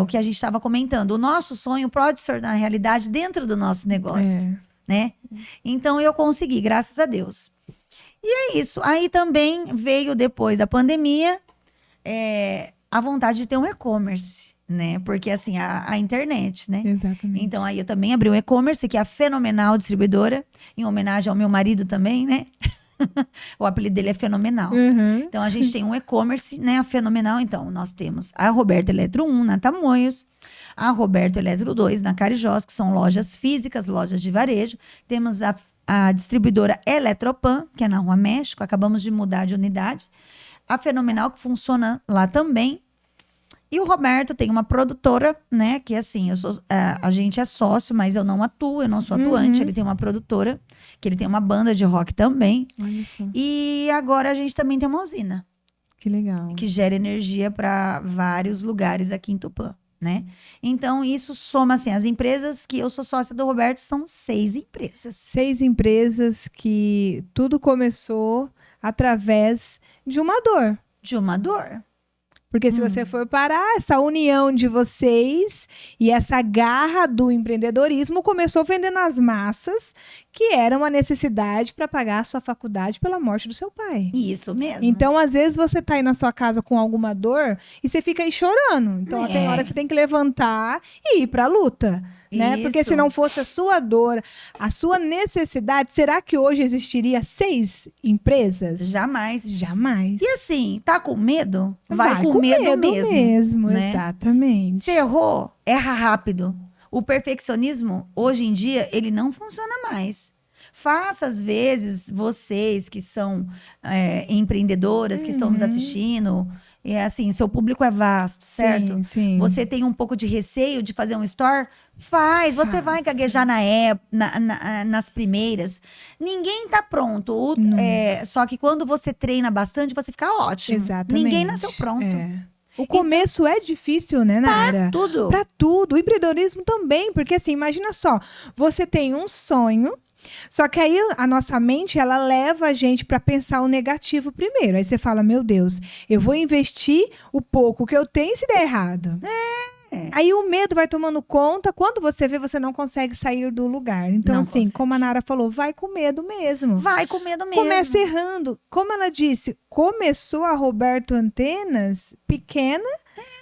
o que a gente estava comentando, o nosso sonho pode se tornar realidade dentro do nosso negócio, né? Então eu consegui, graças a Deus. E é isso. Aí também veio, depois da pandemia, a vontade de ter um e-commerce, né? Porque assim, a internet, né? Exatamente. Então aí eu também abri um e-commerce, que é a Fenomenal Distribuidora, em homenagem ao meu marido também, né? O apelido dele é Fenomenal. Então, a gente tem um e-commerce, né? A Fenomenal. Então, nós temos a Roberto Eletro 1 na Tamoios, a Roberto Eletro 2 na Carijós, que são lojas físicas, lojas de varejo. Temos a distribuidora Eletropan, que é na Rua México. Acabamos de mudar de unidade. A Fenomenal, que funciona lá também. E o Roberto tem uma produtora, né? Que assim, a gente é sócio, mas eu não atuo, eu não sou atuante. Ele tem uma produtora, que ele tem uma banda de rock também. Olha só. E agora a gente também tem uma usina. Que legal. Que gera energia para vários lugares aqui em Tupã, né? Então, isso soma, assim, as empresas que eu sou sócia do Roberto são 6 empresas. 6 empresas que tudo começou através de uma dor. De uma dor. Porque se você for parar, essa união de vocês e essa garra do empreendedorismo começou vendendo as massas, que era uma necessidade para pagar a sua faculdade pela morte do seu pai. Isso mesmo. Então, às vezes, você tá aí na sua casa com alguma dor e você fica aí chorando. Então, tem hora que você tem que levantar e ir pra luta. Né? Porque se não fosse a sua dor, a sua necessidade, será que hoje existiria 6 empresas? Jamais. Jamais. E assim, tá com medo? Vai com medo mesmo. Né? Exatamente. Se errou, erra rápido. O perfeccionismo, hoje em dia, ele não funciona mais. Faça, às vezes, vocês que são empreendedoras, que estão nos assistindo... assim, seu público é vasto, certo? Sim, sim. Você tem um pouco de receio de fazer um store? Faz. Você vai gaguejar nas primeiras. Ninguém tá pronto. Só que quando você treina bastante, você fica ótimo. Exatamente. Ninguém nasceu pronto. O começo é difícil, né, Nara? Pra tudo. Pra tudo. O empreendedorismo também, porque assim, imagina só, você tem um sonho, só que aí a nossa mente, ela leva a gente para pensar o negativo primeiro. Aí você fala, meu Deus, eu vou investir o pouco que eu tenho se der errado. Aí o medo vai tomando conta, quando você vê, você não consegue sair do lugar. Então, Não assim, consegue. como a Nara falou, vai com medo mesmo. Vai com medo mesmo. Começa errando. Como ela disse, começou a Roberto Antenas pequena,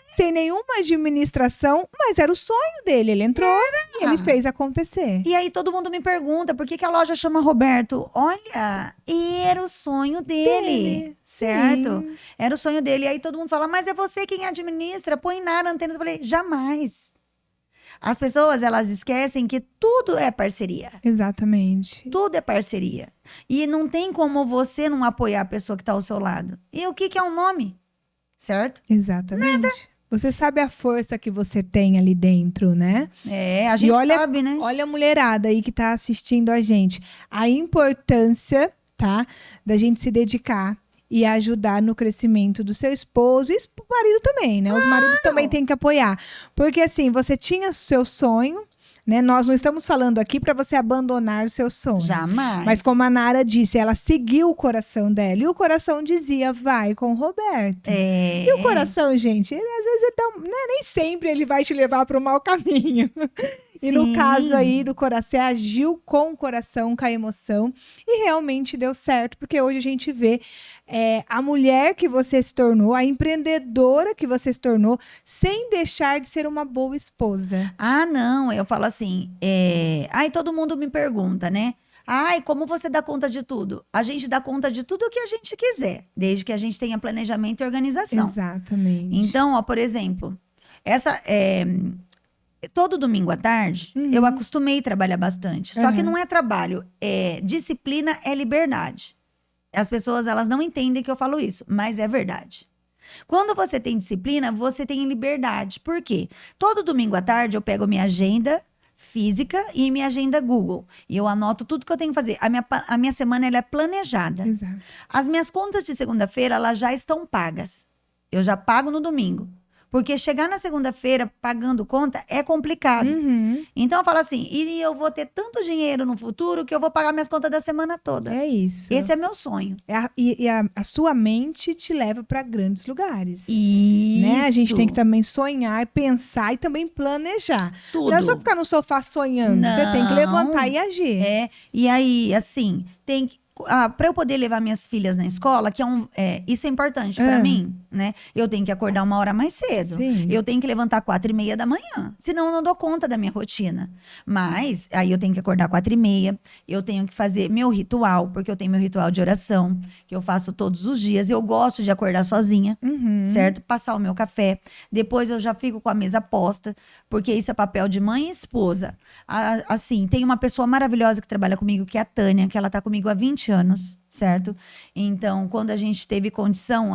sem nenhuma administração, mas era o sonho dele. Ele entrou e ele fez acontecer. E aí todo mundo me pergunta, por que a loja chama Roberto? Olha, era o sonho dele, certo? Sim. Era o sonho dele. E aí todo mundo fala, mas é você quem administra, põe Nara Antenas. Eu falei, jamais. As pessoas, elas esquecem que tudo é parceria. Exatamente. Tudo é parceria. E não tem como você não apoiar a pessoa que está ao seu lado. E o que é um nome? Certo? Exatamente. Nada. Você sabe a força que você tem ali dentro, né? A gente sabe, né? Olha a mulherada aí que tá assistindo a gente. A importância, tá? Da gente se dedicar e ajudar no crescimento do seu esposo e do marido também, né? Os maridos também têm que apoiar. Porque assim, você tinha seu sonho, né? Nós não estamos falando aqui para você abandonar o seu sonho. Jamais. Mas como a Nara disse, ela seguiu o coração dela. E o coração dizia, vai com o Roberto. E o coração, gente, ele, às vezes ele dá, né, nem sempre ele vai te levar para o mau caminho. E no caso aí do coração, você agiu com o coração, com a emoção. E realmente deu certo. Porque hoje a gente vê a mulher que você se tornou, a empreendedora que você se tornou, sem deixar de ser uma boa esposa. Ah, não. Eu falo assim, aí todo mundo me pergunta, né? Ai, como você dá conta de tudo? A gente dá conta de tudo o que a gente quiser, desde que a gente tenha planejamento e organização. Exatamente. Então, ó, por exemplo, todo domingo à tarde, eu acostumei a trabalhar bastante. Só que não é trabalho, disciplina é liberdade. As pessoas, elas não entendem que eu falo isso, mas é verdade. Quando você tem disciplina, você tem liberdade. Por quê? Todo domingo à tarde eu pego minha agenda física e minha agenda Google. E eu anoto tudo que eu tenho que fazer. A minha semana ela é planejada. Exato. As minhas contas de segunda-feira, elas já estão pagas. Eu já pago no domingo. Porque chegar na segunda-feira pagando conta é complicado. Uhum. Então eu falo assim, e eu vou ter tanto dinheiro no futuro que eu vou pagar minhas contas da semana toda. É isso. Esse é meu sonho. A sua mente te leva para grandes lugares. Isso. Né? A gente tem que também sonhar, pensar e também planejar. Tudo. Não é só ficar no sofá sonhando. Não. Você tem que levantar e agir. E aí, assim, tem que... para eu poder levar minhas filhas na escola, isso é importante para mim, né? Eu tenho que acordar 1 hora mais cedo. Sim. Eu tenho que levantar 4:30 da manhã. Senão eu não dou conta da minha rotina. Mas aí eu tenho que acordar 4:30. Eu tenho que fazer meu ritual, porque eu tenho meu ritual de oração, que eu faço todos os dias. Eu gosto de acordar sozinha, certo? Passar o meu café. Depois eu já fico com a mesa posta, porque isso é papel de mãe e esposa. Assim, tem uma pessoa maravilhosa que trabalha comigo, que é a Tânia, que ela tá comigo há 20 anos, certo? Então, quando a gente teve condição,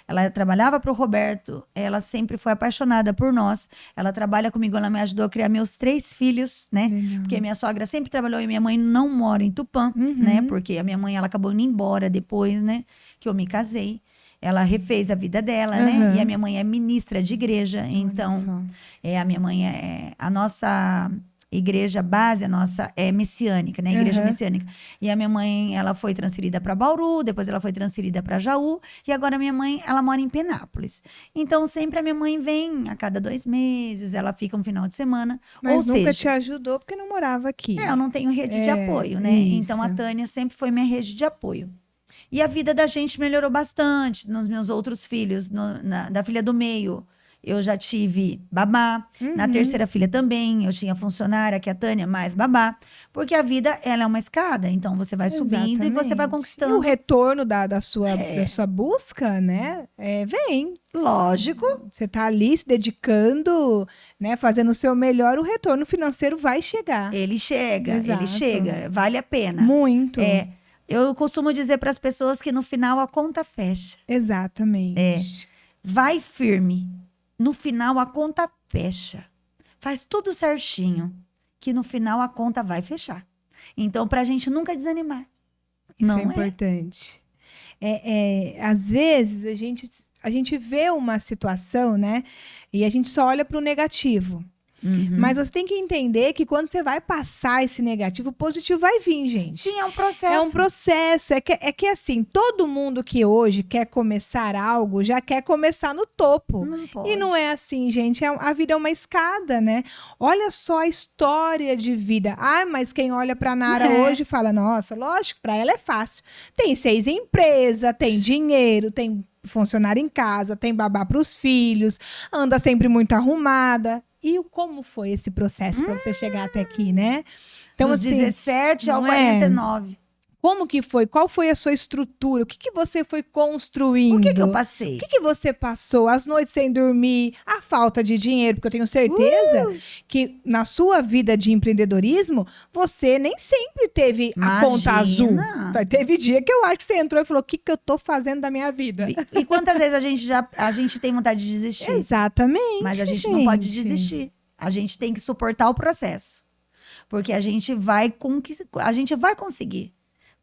ela trabalhava para o Roberto, ela sempre foi apaixonada por nós. Ela trabalha comigo, ela me ajudou a criar meus 3 filhos, né? Porque minha sogra sempre trabalhou e minha mãe não mora em Tupã, né? Porque a minha mãe, ela acabou indo embora depois, né? Que eu me casei. Ela refez a vida dela, né? E a minha mãe é ministra de igreja, então a minha mãe a nossa igreja base, a nossa é messiânica, né? Igreja messiânica. E a minha mãe, ela foi transferida para Bauru, depois ela foi transferida para Jaú, e agora a minha mãe, ela mora em Penápolis. Então, sempre a minha mãe vem a cada 2 meses, ela fica um final de semana. Mas nunca te ajudou porque não morava aqui. Eu não tenho rede de apoio, né? Isso. Então, a Tânia sempre foi minha rede de apoio. E a vida da gente melhorou bastante nos meus outros filhos, da filha do meio. Eu já tive babá. Na terceira filha também. Eu tinha funcionária, que é a Tânia, mais babá. Porque a vida, ela é uma escada. Então, você vai subindo e você vai conquistando. E o retorno da sua busca, né? Vem. Lógico. Você tá ali se dedicando, né? Fazendo o seu melhor. O retorno financeiro vai chegar. Ele chega. Exato. Ele chega. Vale a pena. Muito. Eu costumo dizer para as pessoas que no final a conta fecha. Exatamente. Vai firme. No final, a conta fecha. Faz tudo certinho, que no final a conta vai fechar. Então, pra gente nunca desanimar. Isso não é importante. Às vezes, a gente vê uma situação, né? E a gente só olha para o negativo. Mas você tem que entender que quando você vai passar esse negativo, o positivo vai vir, gente. Sim, é um processo. É um processo. É que assim, todo mundo que hoje quer começar algo, já quer começar no topo. Não pode. E não é assim, gente. A vida é uma escada, né? Olha só a história de vida. Mas quem olha pra Nara hoje fala, nossa, lógico, pra ela é fácil. Tem 6 empresas, tem dinheiro, tem funcionário em casa, tem babá pros filhos, anda sempre muito arrumada. E como foi esse processo para você chegar até aqui, né? Então, dos 17 ao 49. Como que foi? Qual foi a sua estrutura? O que você foi construindo? O que eu passei? O que você passou? As noites sem dormir, a falta de dinheiro, porque eu tenho certeza que na sua vida de empreendedorismo, você nem sempre teve a conta azul. Teve dia que eu acho que você entrou e falou, o que eu tô fazendo da minha vida? E quantas vezes a gente tem vontade de desistir? Exatamente, mas a gente não pode desistir. A gente tem que suportar o processo. Porque a gente vai conseguir.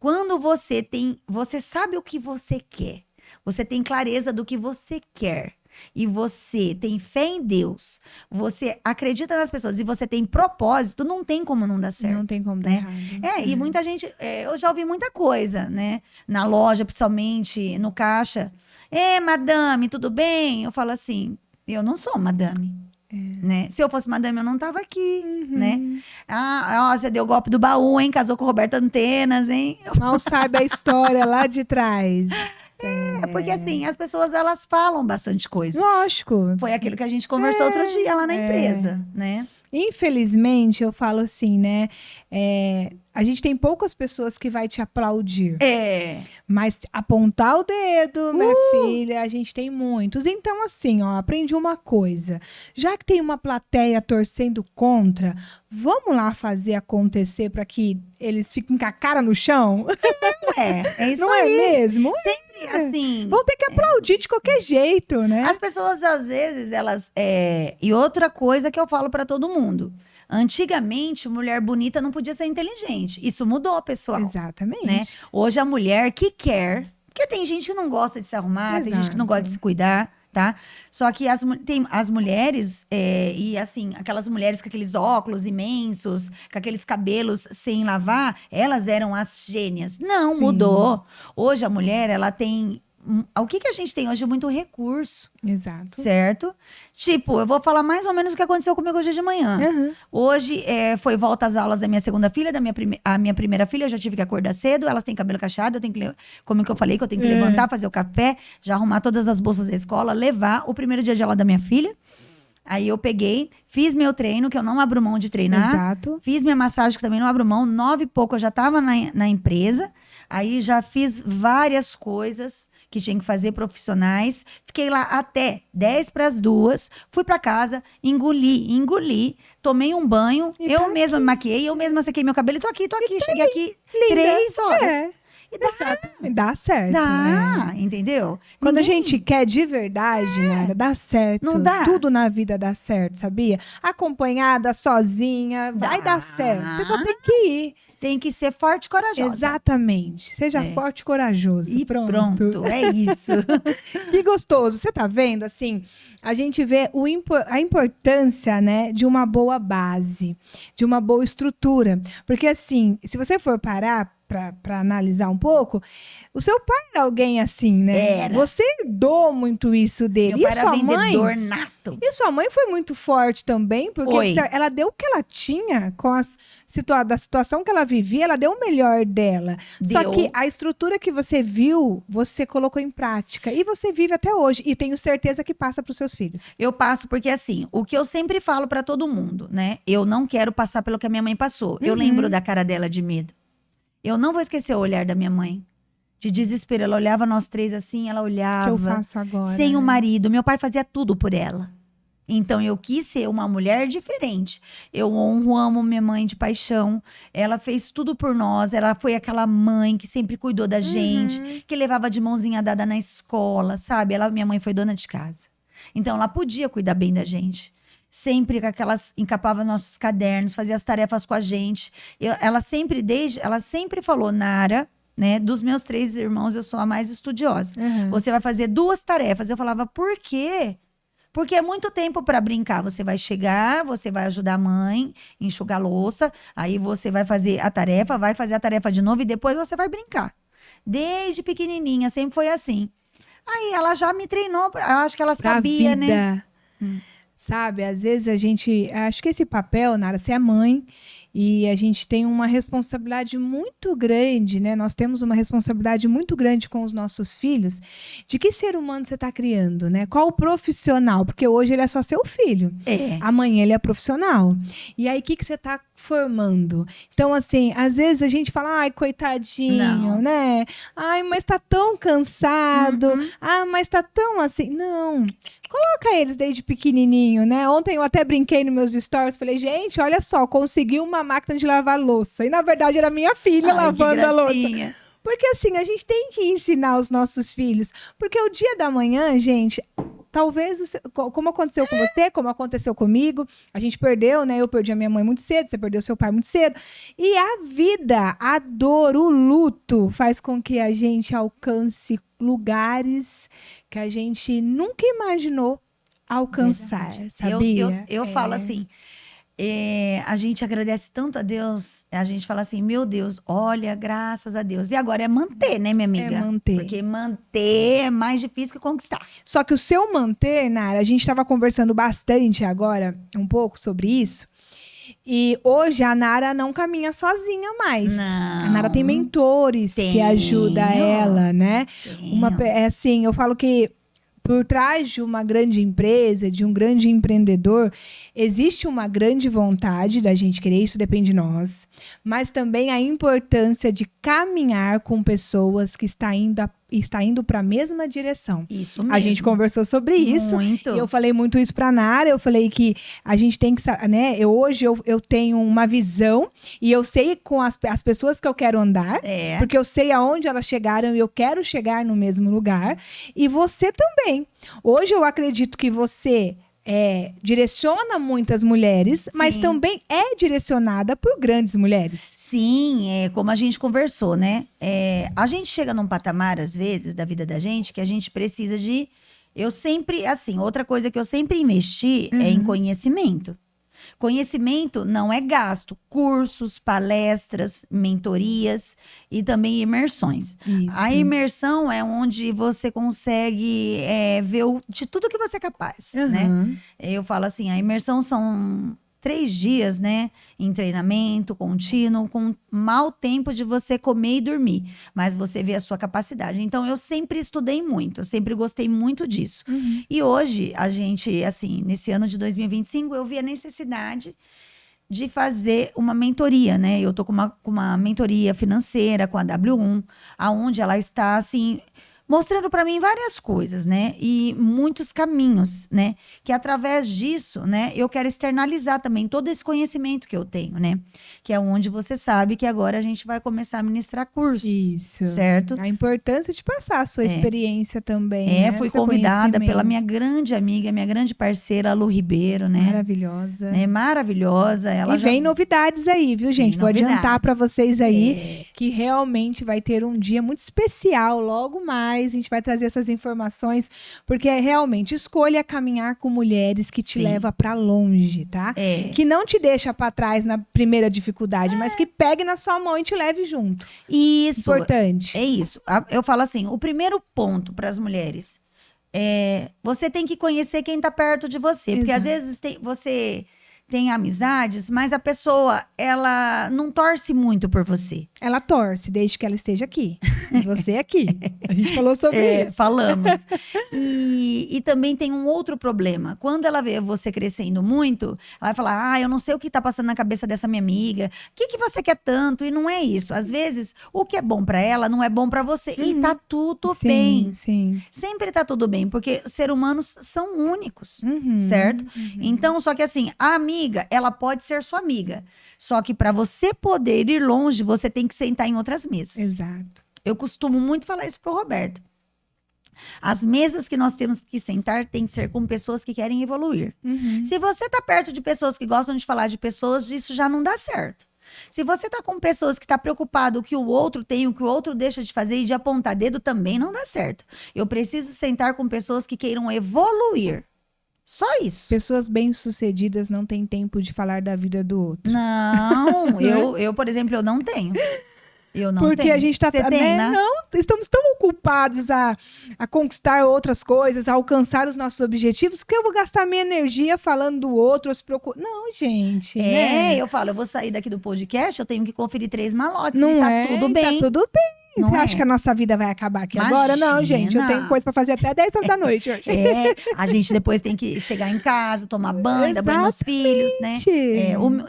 Quando você sabe o que você quer, você tem clareza do que você quer, e você tem fé em Deus, você acredita nas pessoas e você tem propósito, não tem como não dar certo. Não tem como dar errado. E muita gente, eu já ouvi muita coisa, né? Na loja, principalmente, no caixa. Madame, tudo bem? Eu falo assim, eu não sou madame. Né? Se eu fosse madame, eu não tava aqui, né? Você deu o golpe do baú, hein? Casou com o Roberto Antenas, hein? Mal sabe a história lá de trás. Porque assim, as pessoas, elas falam bastante coisa. Lógico. Foi aquilo que a gente conversou outro dia lá na empresa, né? Infelizmente, eu falo assim, né? a gente tem poucas pessoas que vai te aplaudir. É. Mas apontar o dedo, minha filha, a gente tem muitos. Então, assim, ó, aprendi uma coisa. Já que tem uma plateia torcendo contra, vamos lá fazer acontecer para que eles fiquem com a cara no chão? É isso Não aí. é mesmo? Sempre assim. Vão ter que aplaudir de qualquer jeito, né? As pessoas, às vezes, elas... E outra coisa que eu falo pra todo mundo. Antigamente, mulher bonita não podia ser inteligente. Isso mudou, pessoal. Exatamente. Né? Hoje, a mulher que quer... Porque tem gente que não gosta de se arrumar, tem gente que não gosta de se cuidar, tá? Só que tem as mulheres, e assim, aquelas mulheres com aqueles óculos imensos, com aqueles cabelos sem lavar, elas eram as gênias. Não, Sim. mudou. Hoje, a mulher, ela tem... O que a gente tem hoje é muito recurso. Exato. Certo? Tipo, eu vou falar mais ou menos o que aconteceu comigo hoje de manhã. Uhum. Hoje foi volta às aulas da minha segunda filha, a minha primeira filha, eu já tive que acordar cedo, elas têm cabelo cacheado, eu tenho que, como que eu falei, que eu tenho que levantar, fazer o café, já arrumar todas as bolsas da escola, levar o primeiro dia de aula da minha filha. Aí eu peguei, fiz meu treino, que eu não abro mão de treinar. Exato. Fiz minha massagem, que também não abro mão. 9 e pouco eu já estava na empresa. Aí já fiz várias coisas que tinha que fazer profissionais. Fiquei lá até 10 para as 2. Fui para casa, engoli. Tomei um banho. E eu tá mesma me maquiei, eu mesma sequei meu cabelo. E tô aqui. Cheguei aqui Linda. 3 horas. É. E dá. Exatamente. Dá certo. Dá, né? entendeu? Quando a Ninguém- gente quer de verdade, Nara, dá certo. Não dá? Tudo na vida dá certo, sabia? Acompanhada, sozinha, vai Dá. dar certo. Você só tem que ir. Tem que ser forte e corajosa. Exatamente. Seja forte e corajoso. E pronto, é isso. Que gostoso. Você tá vendo, assim, a gente vê a importância, né, de uma boa base, de uma boa estrutura. Porque, assim, se você for parar para analisar um pouco, o seu pai era alguém assim, né? Era. Você herdou muito isso dele. Meu pai E era sua mãe... vendedor nato. E sua mãe foi muito forte também, porque Foi. ela deu o que ela tinha com da situação que ela vivia, ela deu o melhor dela. Só Deu. que a estrutura que você viu, você colocou em prática. E você vive até hoje. E tenho certeza que passa para os seus filhos. Eu passo porque, assim, o que eu sempre falo pra todo mundo, né? Eu não quero passar pelo que a minha mãe passou. Eu lembro da cara dela de medo. Eu não vou esquecer o olhar da minha mãe. De desespero. Ela olhava nós 3 assim, ela olhava. Que eu faço agora. Sem o né? marido. Meu pai fazia tudo por ela. Então, eu quis ser uma mulher diferente. Eu amo minha mãe de paixão. Ela fez tudo por nós. Ela foi aquela mãe que sempre cuidou da gente. Que levava de mãozinha dada na escola, sabe? Minha mãe foi dona de casa. Então, ela podia cuidar bem da gente. Sempre com aquelas... Encapava nossos cadernos, fazia as tarefas com a gente. Ela sempre falou, Nara... Né? Dos meus 3 irmãos, eu sou a mais estudiosa. Você vai fazer 2 tarefas. Eu falava, por quê? Porque é muito tempo para brincar. Você vai chegar, você vai ajudar a mãe, enxugar a louça, aí você vai fazer a tarefa, vai fazer a tarefa de novo e depois você vai brincar. Desde pequenininha, sempre foi assim. Aí ela já me treinou, acho que ela sabia, vida. né? Sabe, às vezes a gente... Acho que esse papel, Nara, você é mãe... E a gente tem uma responsabilidade muito grande, né? Nós temos uma responsabilidade muito grande com os nossos filhos. De que ser humano você está criando, né? Qual o profissional? Porque hoje ele é só seu filho. Amanhã ele é profissional. E aí, o que você está formando? Então, assim, às vezes a gente fala, ai, coitadinho, Não. né? Ai, mas tá tão cansado. Ah, mas tá tão assim. Não. Coloca eles desde pequenininho, né? Ontem eu até brinquei nos meus stories, falei, gente, olha só, consegui uma máquina de lavar louça. E na verdade era minha filha lavando a louça. Porque assim, a gente tem que ensinar os nossos filhos. Porque o dia da manhã, gente, talvez, como aconteceu com você, como aconteceu comigo, a gente perdeu, né? Eu perdi a minha mãe muito cedo, você perdeu seu pai muito cedo. E a vida, a dor, o luto faz com que a gente alcance lugares que a gente nunca imaginou alcançar, sabia? Eu falo assim, a gente agradece tanto a Deus, a gente fala assim, meu Deus, olha, graças a Deus. E agora é manter, né, minha amiga? É manter. Porque manter é mais difícil que conquistar. Só que o seu manter, Nara, a gente estava conversando bastante agora, um pouco sobre isso. E hoje a Nara não caminha sozinha mais. Não. A Nara tem mentores que ajudam ela, né? Assim, eu falo que por trás de uma grande empresa, de um grande empreendedor, existe uma grande vontade da gente querer, isso depende de nós, mas também a importância de caminhar com pessoas que está indo para a mesma direção. Isso mesmo. A gente conversou sobre isso. Muito. E eu falei muito isso para a Nara. Eu falei que a gente tem que, né? Hoje eu tenho uma visão e eu sei com as pessoas que eu quero andar, porque eu sei aonde elas chegaram e eu quero chegar no mesmo lugar. E você também. Hoje eu acredito que você direciona muitas mulheres, sim, mas também é direcionada por grandes mulheres. Sim, como a gente conversou, né? A gente chega num patamar, às vezes, da vida da gente, que a gente precisa de... Eu sempre, assim, outra coisa que eu sempre investi é em conhecimento. Conhecimento não é gasto. Cursos, palestras, mentorias e também imersões. Isso. A imersão é onde você consegue ver de tudo que você é capaz, né? Eu falo assim, a imersão são 3 dias, né? Em treinamento contínuo, com mau tempo de você comer e dormir. Mas você vê a sua capacidade. Então, eu sempre estudei muito. Eu sempre gostei muito disso. E hoje, a gente, assim, nesse ano de 2025, eu vi a necessidade de fazer uma mentoria, né? Eu tô com uma mentoria financeira com a W1, aonde ela está, assim... mostrando para mim várias coisas, né? E muitos caminhos, né? Que através disso, né? Eu quero externalizar também todo esse conhecimento que eu tenho, né? Que é onde você sabe que agora a gente vai começar a ministrar cursos. Isso. Certo? A importância de passar a sua experiência também, né? Fui seu convidada pela conhecimento. minha grande amiga, minha grande parceira, a Lu Ribeiro, né? Maravilhosa. Maravilhosa. Ela vem novidades aí, viu, gente? Vou adiantar para vocês aí que realmente vai ter um dia muito especial logo mais. A gente vai trazer essas informações, porque realmente escolha caminhar com mulheres que te leva para longe, tá? Que não te deixa para trás na primeira dificuldade, mas que pegue na sua mão e te leve junto. Isso. Importante. É isso. Eu falo assim, o primeiro ponto para as mulheres você tem que conhecer quem tá perto de você, porque às vezes você tem amizades, mas a pessoa, ela não torce muito por você. Ela torce, desde que ela esteja aqui. E você aqui. A gente falou sobre isso. Falamos. E também tem um outro problema. Quando ela vê você crescendo muito, ela vai falar, eu não sei o que tá passando na cabeça dessa minha amiga. O que você quer tanto? E não é isso. Às vezes, o que é bom pra ela não é bom pra você. E tá tudo bem. Sim. Sempre tá tudo bem, porque seres humanos são únicos, certo? Então, só que assim, a amiga, ela pode ser sua amiga. Só que para você poder ir longe, você tem que sentar em outras mesas. Exato. Eu costumo muito falar isso pro Roberto. As mesas que nós temos que sentar tem que ser com pessoas que querem evoluir. Se você tá perto de pessoas que gostam de falar de pessoas, isso já não dá certo. Se você tá com pessoas que tá preocupado o que o outro tem, o que o outro deixa de fazer e de apontar dedo, também não dá certo. Eu preciso sentar com pessoas que queiram evoluir. Só isso. Pessoas bem-sucedidas não têm tempo de falar da vida do outro. Não, eu, por exemplo, eu não tenho. Eu não Porque tenho. a gente tá... Você tem, né? Não, estamos tão ocupados a conquistar outras coisas, a alcançar os nossos objetivos, que eu vou gastar minha energia falando do outro, se preocupar. Não, gente. Né? Eu falo, eu vou sair daqui do podcast, eu tenho que conferir 3 malotes não e tá tudo bem. Tá tudo bem. Não Você acha que a nossa vida vai acabar aqui agora? Não, gente. Eu tenho coisa pra fazer até 10 horas da noite hoje. A gente depois tem que chegar em casa, tomar banho, dar banho nos filhos, né?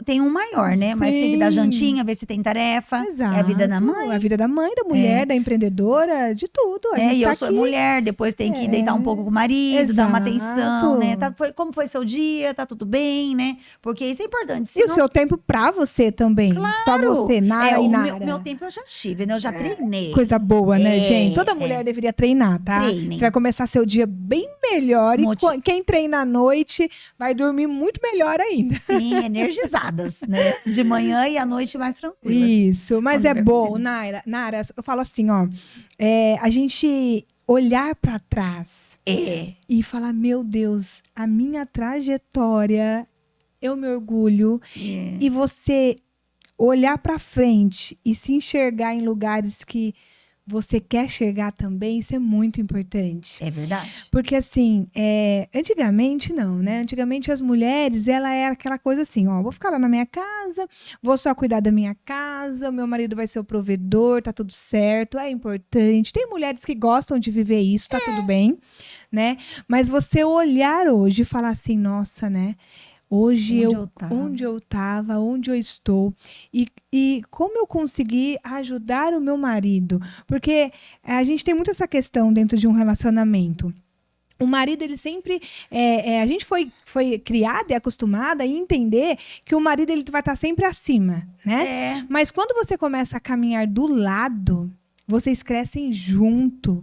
Tem um maior, né? Mas tem que dar jantinha, ver se tem tarefa. Exato. É a vida da mãe. A vida da mãe, da mulher, da empreendedora, de tudo. A gente e tá eu sou aqui. mulher, depois tem que deitar um pouco com o marido, dar uma atenção, né? Como foi seu dia? Tá tudo bem, né? Porque isso é importante. E o seu tempo pra você também. Claro. Pra você, Nara e Nara. Meu tempo eu já tive, né? Eu já treinei. Coisa boa, né, gente? Toda mulher deveria treinar, tá? Treinem. Você vai começar seu dia bem melhor. E quem treina à noite vai dormir muito melhor ainda. Sim, energizadas, né? De manhã e à noite mais tranquilas. Isso, mas é bom, Nara, eu falo assim, ó. A gente olhar pra trás e falar, meu Deus, a minha trajetória, eu me orgulho. E você olhar pra frente e se enxergar em lugares que você quer chegar também, isso é muito importante. É verdade. Porque assim, antigamente não, né? Antigamente as mulheres, ela era aquela coisa assim, ó, vou ficar lá na minha casa, vou só cuidar da minha casa, o meu marido vai ser o provedor, tá tudo certo, é importante. Tem mulheres que gostam de viver isso, tá tudo bem, né? Mas você olhar hoje e falar assim, nossa, né? Hoje onde eu estava, onde eu estou e como eu consegui ajudar o meu marido. Porque a gente tem muito essa questão dentro de um relacionamento. O marido, ele sempre... a gente foi criada e acostumada a entender que o marido ele vai estar sempre acima, né? Mas quando você começa a caminhar do lado, vocês crescem junto.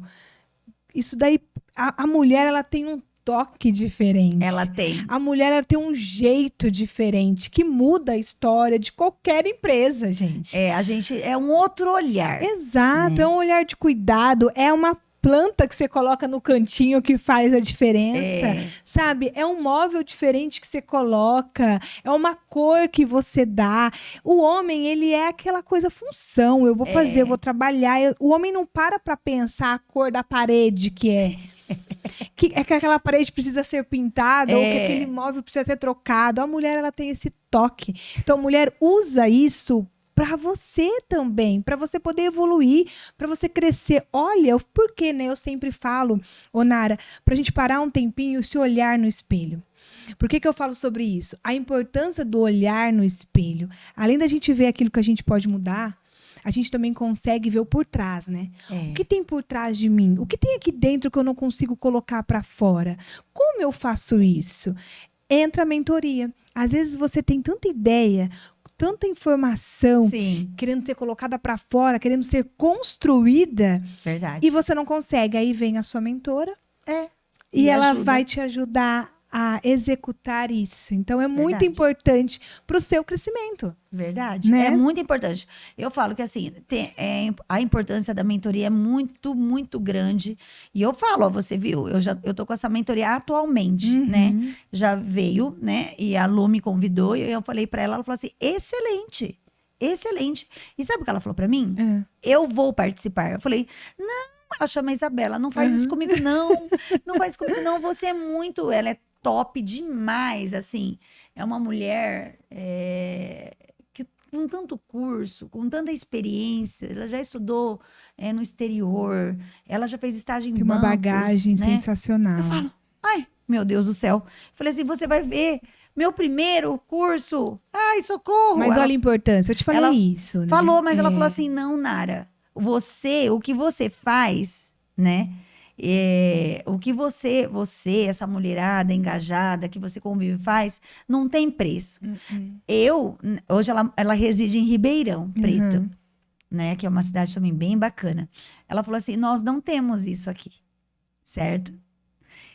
Isso daí, a mulher, ela tem um toque diferente. Ela tem. A mulher ela tem um jeito diferente que muda a história de qualquer empresa, gente. A gente é um outro olhar. Exato, né? É um olhar de cuidado, é uma planta que você coloca no cantinho que faz a diferença, sabe? É um móvel diferente que você coloca, é uma cor que você dá. O homem, ele é aquela coisa função, eu vou fazer, eu vou trabalhar. O homem não para pensar a cor da parede que é. Que aquela parede precisa ser pintada ou que aquele móvel precisa ser trocado. A mulher, ela tem esse toque. Então, a mulher usa isso para você também, para você poder evoluir, para você crescer. Olha, por que, né? Eu sempre falo, Nara, para a gente parar um tempinho e se olhar no espelho. Por que eu falo sobre isso? A importância do olhar no espelho. Além da gente ver aquilo que a gente pode mudar, a gente também consegue ver o por trás, né? O que tem por trás de mim? O que tem aqui dentro que eu não consigo colocar para fora? Como eu faço isso? Entra a mentoria. Às vezes você tem tanta ideia, tanta informação querendo ser colocada para fora, querendo ser construída. Verdade. E você não consegue. Aí vem a sua mentora e ela vai te ajudar a executar isso. Então, é muito importante para o seu crescimento. Verdade. Né? É muito importante. Eu falo que, assim, a importância da mentoria é muito, muito grande. E eu falo, ó, você viu, eu tô com essa mentoria atualmente, né? Já veio, né? E a Lu me convidou e eu falei para ela falou assim, excelente. Excelente. E sabe o que ela falou para mim? Eu vou participar. Eu falei, não, ela chama a Isabela, não faz isso comigo, não. Não faz isso comigo, não. Você é muito... Ela é top demais, assim. É uma mulher que com tanto curso, com tanta experiência, ela já estudou no exterior, ela já fez estágio em bancos. Tem uma bagagem sensacional. Eu falo, ai, meu Deus do céu. Falei assim, você vai ver meu primeiro curso. Ai, socorro. Mas olha a importância, eu te falei isso, né? Falou, mas ela falou assim, não, Nara, o que você faz, né? O que você, essa mulherada engajada que você convive faz, não tem preço. Hoje ela reside em Ribeirão Preto, né? Que é uma cidade também bem bacana. Ela falou assim, nós não temos isso aqui, certo?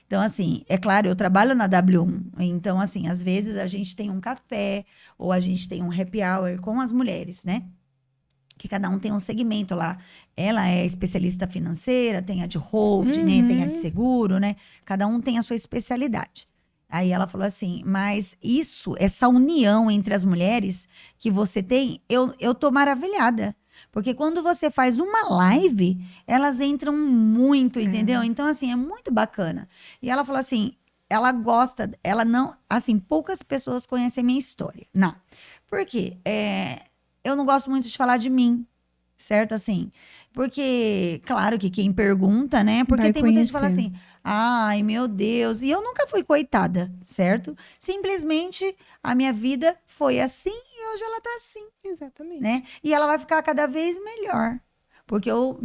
Então, assim, é claro, eu trabalho na W1. Então, assim, às vezes a gente tem um café ou a gente tem um happy hour com as mulheres, né? Que cada um tem um segmento lá. Ela é especialista financeira, tem a de hold, né? Tem a de seguro, né? Cada um tem a sua especialidade. Aí ela falou assim, mas essa união entre as mulheres que você tem, eu tô maravilhada. Porque quando você faz uma live, elas entram muito, entendeu? Então, assim, é muito bacana. E ela falou assim, ela gosta, ela não... Assim, poucas pessoas conhecem a minha história. Não. Por quê? Eu não gosto muito de falar de mim, certo? Assim, porque, claro que quem pergunta, né? Porque tem muita gente que fala assim, ai, meu Deus. E eu nunca fui coitada, certo? Simplesmente a minha vida foi assim e hoje ela tá assim. Exatamente. Né? E ela vai ficar cada vez melhor. Porque eu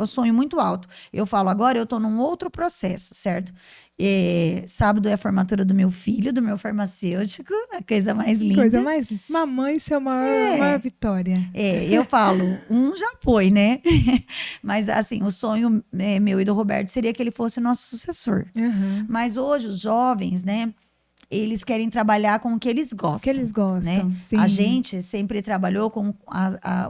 sonho muito alto. Eu falo, agora eu tô num outro processo, certo? Sábado é a formatura do meu filho, do meu farmacêutico, a coisa mais linda. Coisa mais linda. Mamãe, isso é a maior vitória. Eu falo, já foi, né? Mas, assim, o sonho meu e do Roberto seria que ele fosse o nosso sucessor. Mas hoje, os jovens, né? eles querem trabalhar com o que eles gostam. O que eles gostam, sim. A gente sempre trabalhou com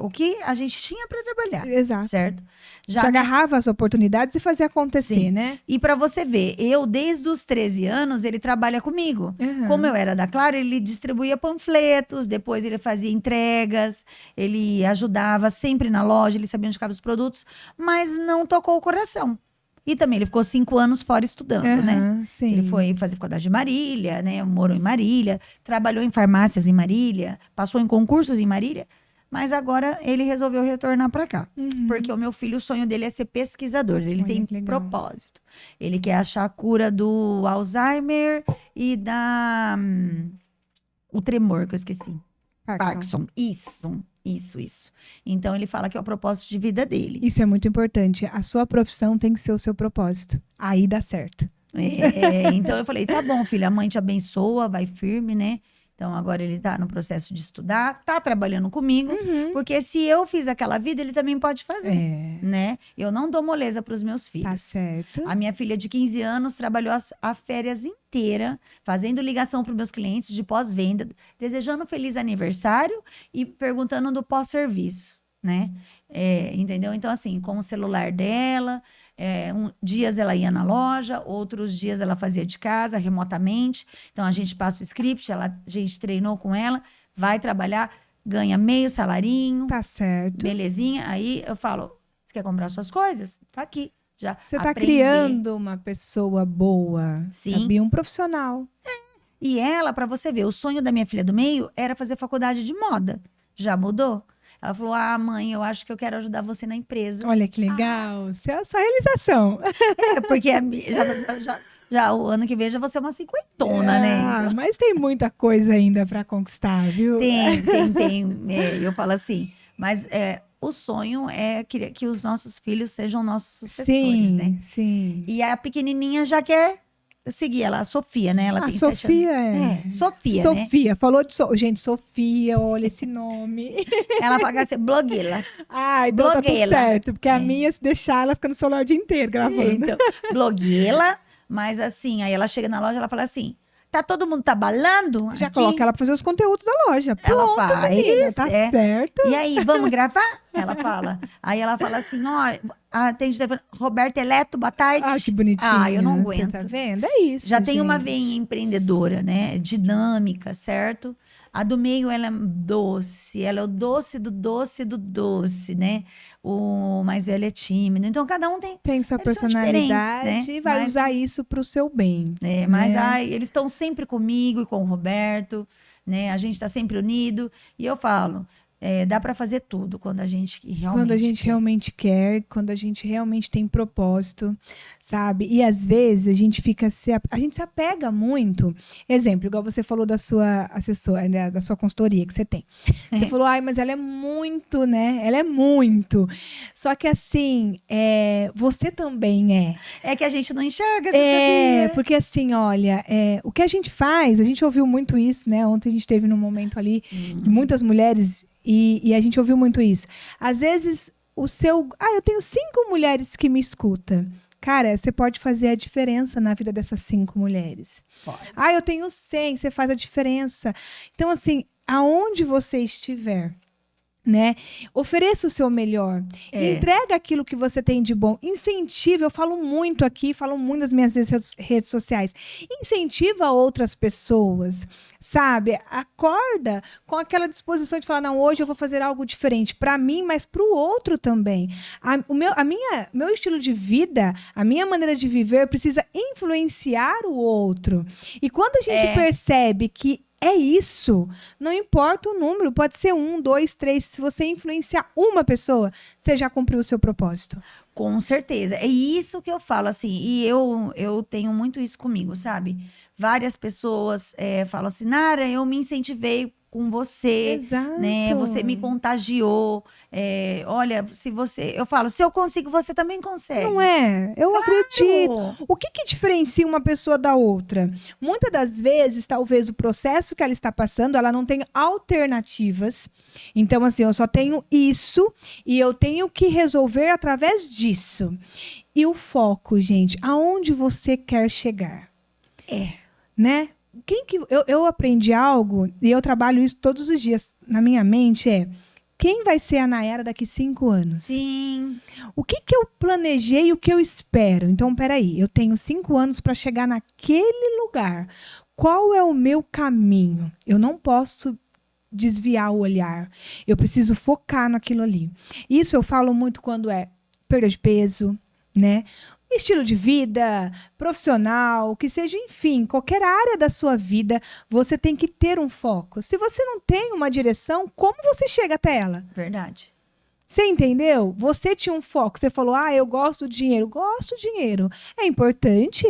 o que a gente tinha para trabalhar. Exato. Certo? Já agarrava as oportunidades e fazia acontecer, Sim. né? E para você ver, eu desde os 13 anos, ele trabalha comigo. Uhum. Como eu era da Claro, ele distribuía panfletos, depois ele fazia entregas, ele ajudava sempre na loja, ele sabia onde ficavam os produtos, mas não tocou o coração. E também ele ficou 5 anos fora estudando, né? Sim. Ele foi fazer faculdade de Marília, né? Morou em Marília, trabalhou em farmácias em Marília, passou em concursos em Marília, mas agora ele resolveu retornar para cá. Porque o meu filho, o sonho dele é ser pesquisador, ele tem propósito. Ele quer achar a cura do Alzheimer e o tremor, que eu esqueci. Parkinson. Isso. Então, ele fala que é o propósito de vida dele. Isso é muito importante. A sua profissão tem que ser o seu propósito. Aí dá certo. Então, eu falei, tá bom, filho, a mãe te abençoa, vai firme, né? Então, agora ele tá no processo de estudar, tá trabalhando comigo, porque se eu fiz aquela vida, ele também pode fazer, né? Eu não dou moleza pros meus filhos. Tá certo. A minha filha de 15 anos trabalhou a férias inteira, fazendo ligação para os meus clientes de pós-venda, desejando feliz aniversário e perguntando do pós-serviço, né? Entendeu? Então, assim, com o celular dela... dias ela ia na loja, outros dias ela fazia de casa, remotamente. Então, a gente passa o script, a gente treinou com ela, vai trabalhar, ganha meio salarinho. Tá certo. Belezinha. Aí eu falo, você quer comprar suas coisas? Tá aqui. Já você tá criando uma pessoa boa, Sim. Sabia? Um profissional. E ela, para você ver, o sonho da minha filha do meio era fazer faculdade de moda. Já mudou? Ela falou, mãe, eu acho que eu quero ajudar você na empresa. Olha que legal, isso é a sua realização. Porque já o ano que vem já vou ser uma cinquentona, né? Mas tem muita coisa ainda para conquistar, viu? Tem. Eu falo assim, mas o sonho é que os nossos filhos sejam nossos sucessores, né? Sim. E a pequenininha já quer seguir ela, a Sofia, né? Ela tem Sofia 7 anos. Sofia, né? Sofia, falou de gente, Sofia, olha esse nome. Ela fala assim, blogueira. Então tá tudo certo, porque a minha, se deixar, ela fica no celular o dia inteiro gravando. Então, blogueira, mas assim, aí ela chega na loja, ela fala assim, tá todo mundo trabalhando? Já coloca ela pra fazer os conteúdos da loja. Pronto, ela faz, menina, tá certo. E aí, vamos gravar? Ela fala. Aí ela fala assim, atende telefone, Roberta Eleto, boa tarde. Que bonitinha. Eu não aguento. Você tá vendo? É isso, Já tem uma gente. veia empreendedora, né? Dinâmica, certo? A do meio, ela é doce. Ela é o doce do doce do doce, né? O mais velho é tímido. Então, cada um tem sua eles personalidade, né? E vai usar isso pro seu bem. Mas eles estão sempre comigo e com o Roberto, né? A gente está sempre unido. E eu falo, dá para fazer tudo quando a gente realmente quer, quando a gente realmente tem propósito, sabe? E às vezes a gente a gente se apega muito. Exemplo, igual você falou da sua assessora, né, da sua consultoria que você tem. Você falou, mas ela é muito, né? Ela é muito. Só que assim, você também é. É que a gente não enxerga, você sabia? Porque assim, olha, o que a gente faz, a gente ouviu muito isso, né? Ontem a gente teve num momento ali de muitas mulheres. E a gente ouviu muito isso. Às vezes, eu tenho 5 mulheres que me escutam. Cara, você pode fazer a diferença na vida dessas 5 mulheres. Pode. Eu tenho 100, você faz a diferença. Então, assim, aonde você estiver, né? Ofereça o seu melhor. Entrega aquilo que você tem de bom. Incentiva, eu falo muito aqui, falo muito nas minhas redes sociais. Incentiva outras pessoas, sabe? Acorda com aquela disposição de falar, não, hoje eu vou fazer algo diferente para mim, mas para o outro também. Meu estilo de vida, a minha maneira de viver precisa influenciar o outro. E quando a gente percebe que é isso, não importa o número, pode ser 1, 2, 3. Se você influenciar uma pessoa, você já cumpriu o seu propósito. Com certeza. É isso que eu falo, assim. E eu tenho muito isso comigo, sabe? Várias pessoas falam assim, Nara, eu me incentivei com você, Exato. Né? Você me contagiou. Olha, eu falo, se eu consigo, você também consegue. Não é? Eu acredito. O que diferencia uma pessoa da outra? Muitas das vezes, talvez o processo que ela está passando, ela não tem alternativas. Então, assim, eu só tenho isso e eu tenho que resolver através disso. E o foco, gente, aonde você quer chegar? Né? Eu aprendi algo e eu trabalho isso todos os dias na minha mente, quem vai ser a Nayara daqui 5 anos? Sim. O que eu planejei e o que eu espero? Então, peraí, eu tenho 5 anos para chegar naquele lugar. Qual é o meu caminho? Eu não posso desviar o olhar. Eu preciso focar naquilo ali. Isso eu falo muito quando é perda de peso, né? Estilo de vida, profissional, que seja, enfim, qualquer área da sua vida, você tem que ter um foco. Se você não tem uma direção, como você chega até ela? Verdade. Você entendeu? Você tinha um foco. Você falou, eu gosto do dinheiro. Gosto do dinheiro. É importante.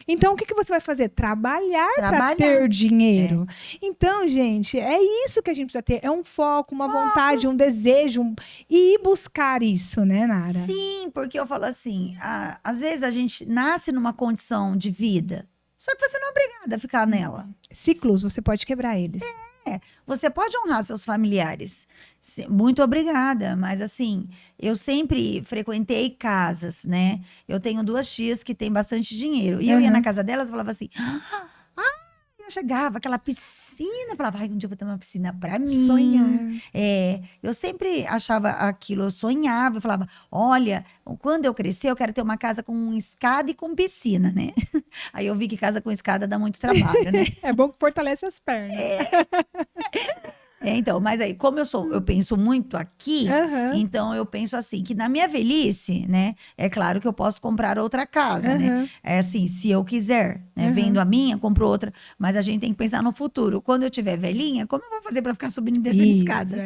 Então, o que você vai fazer? Trabalhar para ter dinheiro. Então, gente, é isso que a gente precisa ter. É um foco, uma vontade, um desejo. E ir buscar isso, né, Nara? Sim, porque eu falo assim, às vezes a gente nasce numa condição de vida, só que você não é obrigada a ficar nela. Ciclos, você pode quebrar eles. Você pode honrar seus familiares. Muito obrigada, mas assim, eu sempre frequentei casas, né? Eu tenho 2 tias que têm bastante dinheiro. E eu ia na casa delas e falava assim, eu chegava, aquela piscina, eu falava, um dia eu vou ter uma piscina pra mim. Sonhar. Eu sempre achava aquilo, eu sonhava, eu falava, olha, quando eu crescer, eu quero ter uma casa com escada e com piscina, né? Aí eu vi que casa com escada dá muito trabalho, né? É bom que fortalece as pernas. Então, mas aí, como eu penso muito aqui, então eu penso assim, que na minha velhice, né, é claro que eu posso comprar outra casa, né? É assim, se eu quiser, né? Vendo a minha, compro outra, mas a gente tem que pensar no futuro. Quando eu tiver velhinha, como eu vou fazer para ficar subindo e descendo escada?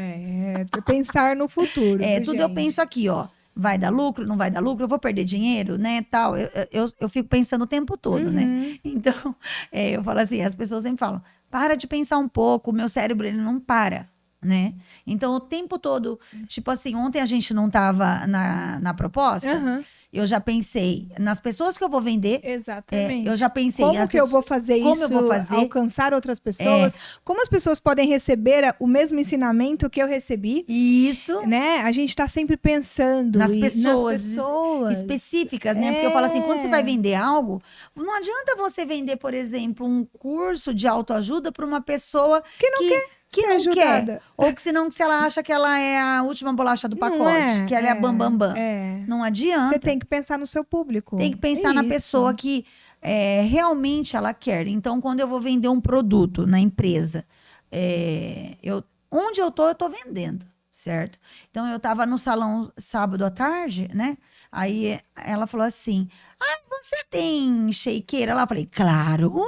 Pensar no futuro. Tudo eu penso aqui, ó. Vai dar lucro, não vai dar lucro, eu vou perder dinheiro, né, tal. Eu fico pensando o tempo todo, né? Então, eu falo assim, as pessoas sempre falam, para de pensar um pouco, o meu cérebro, ele não para, né? Então, o tempo todo, tipo assim, ontem a gente não tava na proposta, eu já pensei nas pessoas que eu vou vender. Exatamente. Eu já pensei... Como que eu vou fazer isso, alcançar outras pessoas? Como as pessoas podem receber o mesmo ensinamento que eu recebi? Isso. Né? A gente está sempre pensando nas pessoas específicas, né? Porque eu falo assim, quando você vai vender algo, não adianta você vender, por exemplo, um curso de autoajuda para uma pessoa que não quer. Ou que senão, se ela acha que ela é a última bolacha do pacote, que ela é a bambambam. Não adianta. Você tem que pensar no seu público. Tem que pensar na pessoa que realmente ela quer. Então, quando eu vou vender um produto na empresa, onde eu tô vendendo, certo? Então, eu tava no salão sábado à tarde, né? Aí ela falou assim, você tem shakeira? Eu falei, claro.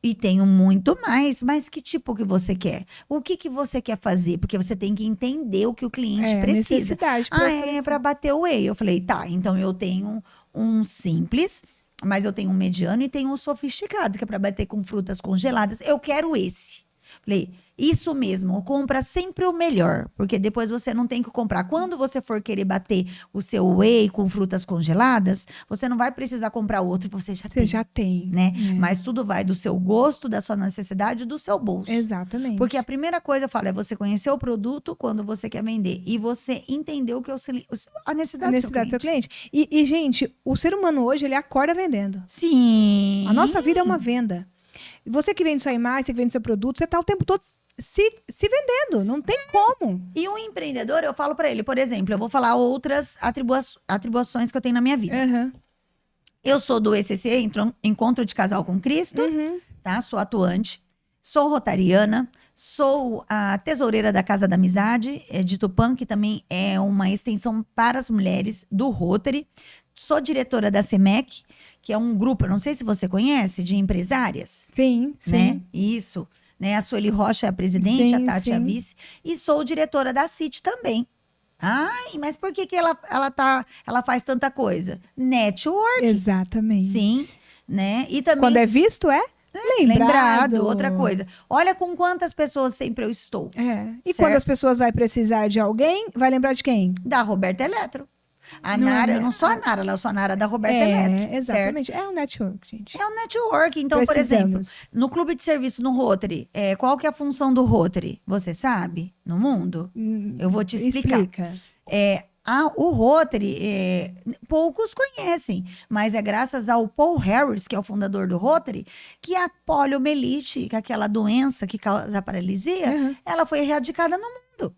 E tenho muito mais, mas que tipo que você quer? O que você quer fazer? Porque você tem que entender o que o cliente precisa. Necessidade para bater o whey. Eu falei, tá, então eu tenho um simples, mas eu tenho um mediano e tenho um sofisticado, que é para bater com frutas congeladas. Eu quero esse. Falei, isso mesmo, compra sempre o melhor, porque depois você não tem que comprar. Quando você for querer bater o seu whey com frutas congeladas, você não vai precisar comprar outro, você já tem. Né? Mas tudo vai do seu gosto, da sua necessidade e do seu bolso. Exatamente. Porque a primeira coisa, eu falo, é você conhecer o produto quando você quer vender e você entender o que é a necessidade do seu cliente. E, gente, o ser humano hoje, ele acorda vendendo. Sim. A nossa vida é uma venda. Você que vende sua imagem, você que vende seu produto, você está o tempo todo se vendendo, não tem como. E um empreendedor, eu falo para ele, por exemplo, eu vou falar outras atribuições que eu tenho na minha vida. Eu sou do ECC, Encontro de Casal com Cristo, tá? Sou atuante, sou rotariana, sou a tesoureira da Casa da Amizade, de Tupã, que também é uma extensão para as mulheres do Rotary. Sou diretora da CEMEC, que é um grupo, eu não sei se você conhece, de empresárias. Sim. Né? Isso. Né? A Sueli Rocha é a presidente, a Tati é a vice. E sou diretora da CIT também. Ai, mas por que ela faz tanta coisa? Network. Exatamente. Sim. Né? E também, quando é visto, lembrado. Outra coisa. Olha com quantas pessoas sempre eu estou. E quando as pessoas vão precisar de alguém, vai lembrar de quem? Da Roberta Eletro. A Nara, eu não sou a Nara, eu sou a Nara da Roberta Eletro. Exatamente. Certo? É um network, gente. É um network. Então, por exemplo, no clube de serviço no Rotary, qual que é a função do Rotary? Você sabe? No mundo? Eu vou te explicar. Explica. O Rotary, poucos conhecem, mas é graças ao Paul Harris, que é o fundador do Rotary, que a poliomielite, que é aquela doença que causa paralisia, ela foi erradicada no mundo.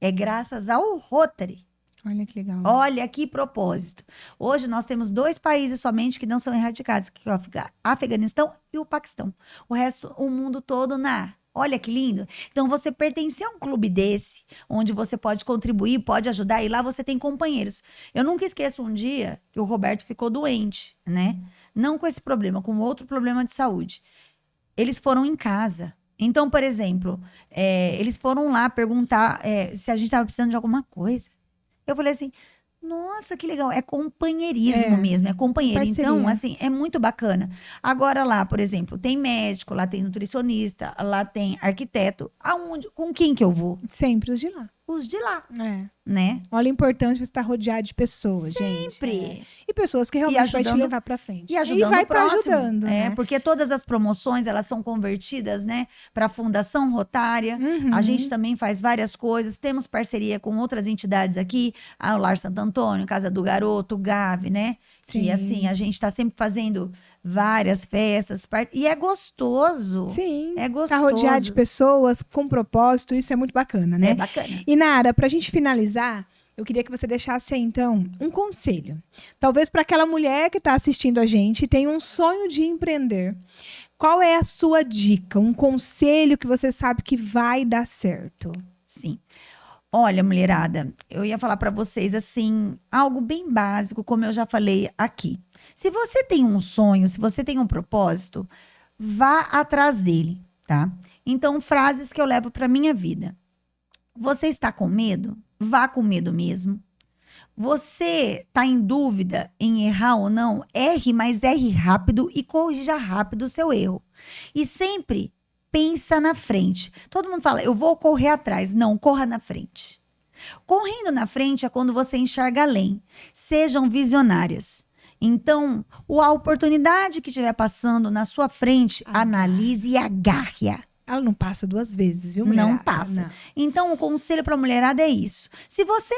É graças ao Rotary. Olha que legal. Olha que propósito. Hoje nós temos 2 países somente que não são erradicados, que é o Afeganistão e o Paquistão. O resto, o mundo todo Olha que lindo. Então, você pertencer a um clube desse, onde você pode contribuir, pode ajudar, e lá você tem companheiros. Eu nunca esqueço um dia que o Roberto ficou doente, né? Não com esse problema, com outro problema de saúde. Eles foram em casa. Então, por exemplo, eles foram lá perguntar se a gente estava precisando de alguma coisa. Eu falei assim, nossa, que legal. É companheirismo mesmo, é companheiro. Parceria. Então, assim, é muito bacana. Agora lá, por exemplo, tem médico, lá tem nutricionista, lá tem arquiteto. Com quem que eu vou? Sempre os de lá. Os de lá, É. né? Olha a importância de estar rodeado de pessoas, gente. Sempre. E pessoas que realmente vai te ajudando- levar pra frente. E ajudando vai o próximo. ajudando, né? Porque todas as promoções, elas são convertidas, né, para a Fundação Rotária. Uhum. A gente também faz várias coisas. Temos parceria com outras entidades aqui, o Lar Santo Antônio, Casa do Garoto, o GAV, né? Sim. Que, assim, a gente está sempre fazendo várias festas. E é gostoso. Sim. É gostoso. Estar rodeado de pessoas com propósito, isso é muito bacana, né? É bacana. E Nara, pra gente finalizar, eu queria que você deixasse aí, então, um conselho. Talvez para aquela mulher que está assistindo a gente e tem um sonho de empreender. Qual é a sua dica? Um conselho que você sabe que vai dar certo? Sim. Olha, mulherada, eu ia falar para vocês assim, algo bem básico, como eu já falei aqui. Se você tem um sonho, se você tem um propósito, vá atrás dele, tá? Então, frases que eu levo para minha vida. Você está com medo? Vá com medo mesmo. Você está em dúvida em errar ou não? Erre, mas erre rápido e corrija rápido o seu erro. E sempre pensa na frente. Todo mundo fala, eu vou correr atrás. Não, corra na frente. Correndo na frente é quando você enxerga além. Sejam visionárias. Então, a oportunidade que estiver passando na sua frente, analise e agarre-a. Ela não passa 2 vezes, viu, mulherada? Não passa. Não. Então, o conselho para a mulherada é isso. Se você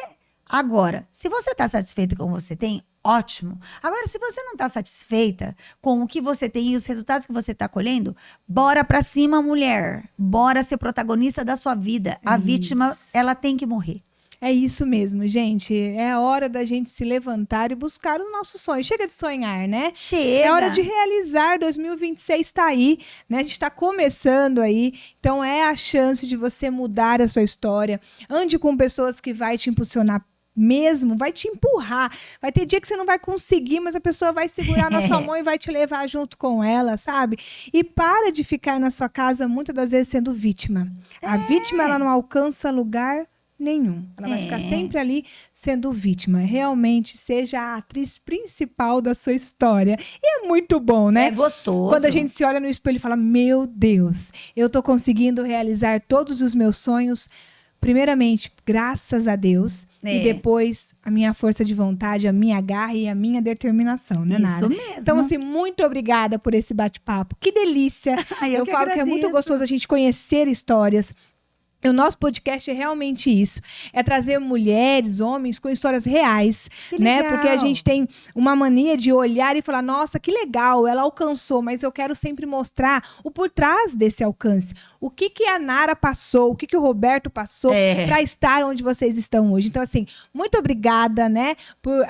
está satisfeita com o que você tem, ótimo. Agora, se você não está satisfeita com o que você tem e os resultados que você está colhendo, bora pra cima, mulher. Bora ser protagonista da sua vida. A vítima, ela tem que morrer. É isso mesmo, gente. É a hora da gente se levantar e buscar o nosso sonho. Chega de sonhar, né? Chega. É hora de realizar. 2026 está aí, né? A gente está começando aí. Então, é a chance de você mudar a sua história. Ande com pessoas que vai te impulsionar mesmo, vai te empurrar. Vai ter dia que você não vai conseguir, mas a pessoa vai segurar na sua mão e vai te levar junto com ela, sabe? E para de ficar na sua casa, muitas das vezes, sendo vítima. A vítima, ela não alcança lugar nenhum. Ela vai ficar sempre ali sendo vítima. Realmente seja a atriz principal da sua história. E é muito bom, né? É gostoso. Quando a gente se olha no espelho e fala, meu Deus, eu tô conseguindo realizar todos os meus sonhos, primeiramente, graças a Deus, e depois a minha força de vontade, a minha garra e a minha determinação, né, Nara? Isso mesmo. Então, assim, muito obrigada por esse bate-papo. Que delícia! Ai, eu que falo que é muito agradeço. gostoso a gente conhecer histórias. E o nosso podcast é realmente isso. É trazer mulheres, homens com histórias reais, Que né? legal. Porque a gente tem uma mania de olhar e falar, nossa, que legal, ela alcançou, mas eu quero sempre mostrar o por trás desse alcance. O que a Nara passou, o que o Roberto passou para estar onde vocês estão hoje. Então, assim, muito obrigada, né? Por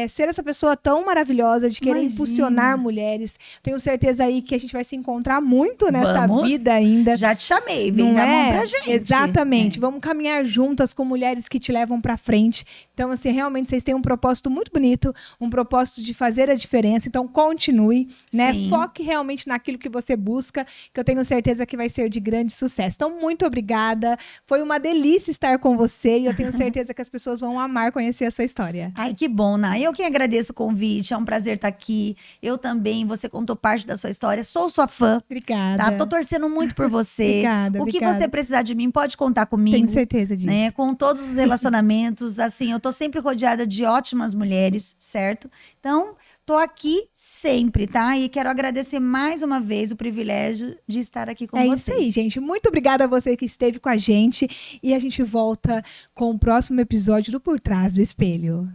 ser essa pessoa tão maravilhosa de querer Imagina. impulsionar mulheres. Tenho certeza aí que a gente vai se encontrar muito nessa Vamos. vida ainda. Já te chamei, vem Não dar mão é? pra gente. Exatamente. Vamos caminhar juntas com mulheres que te levam pra frente. Então, assim, realmente vocês têm um propósito muito bonito, um propósito de fazer a diferença. Então, continue, né? Sim. Foque realmente naquilo que você busca, que eu tenho certeza que vai ser de grande sucesso. Então, muito obrigada. Foi uma delícia estar com você e eu tenho certeza que as pessoas vão amar conhecer a sua história. Ai, que bom, Ná. Eu que agradeço o convite, é um prazer estar aqui. Eu também, você contou parte da sua história, sou sua fã. Obrigada. Tá? Tô torcendo muito por você. Obrigada, O que obrigada. você precisar de mim, pode contar comigo. Tenho certeza disso. Né? Com todos os relacionamentos, assim, eu tô sempre rodeada de ótimas mulheres, certo? Então, tô aqui sempre, tá? E quero agradecer mais uma vez o privilégio de estar aqui com vocês. É isso aí, gente. Muito obrigada a você que esteve com a gente. E a gente volta com o próximo episódio do Por Trás do Espelho.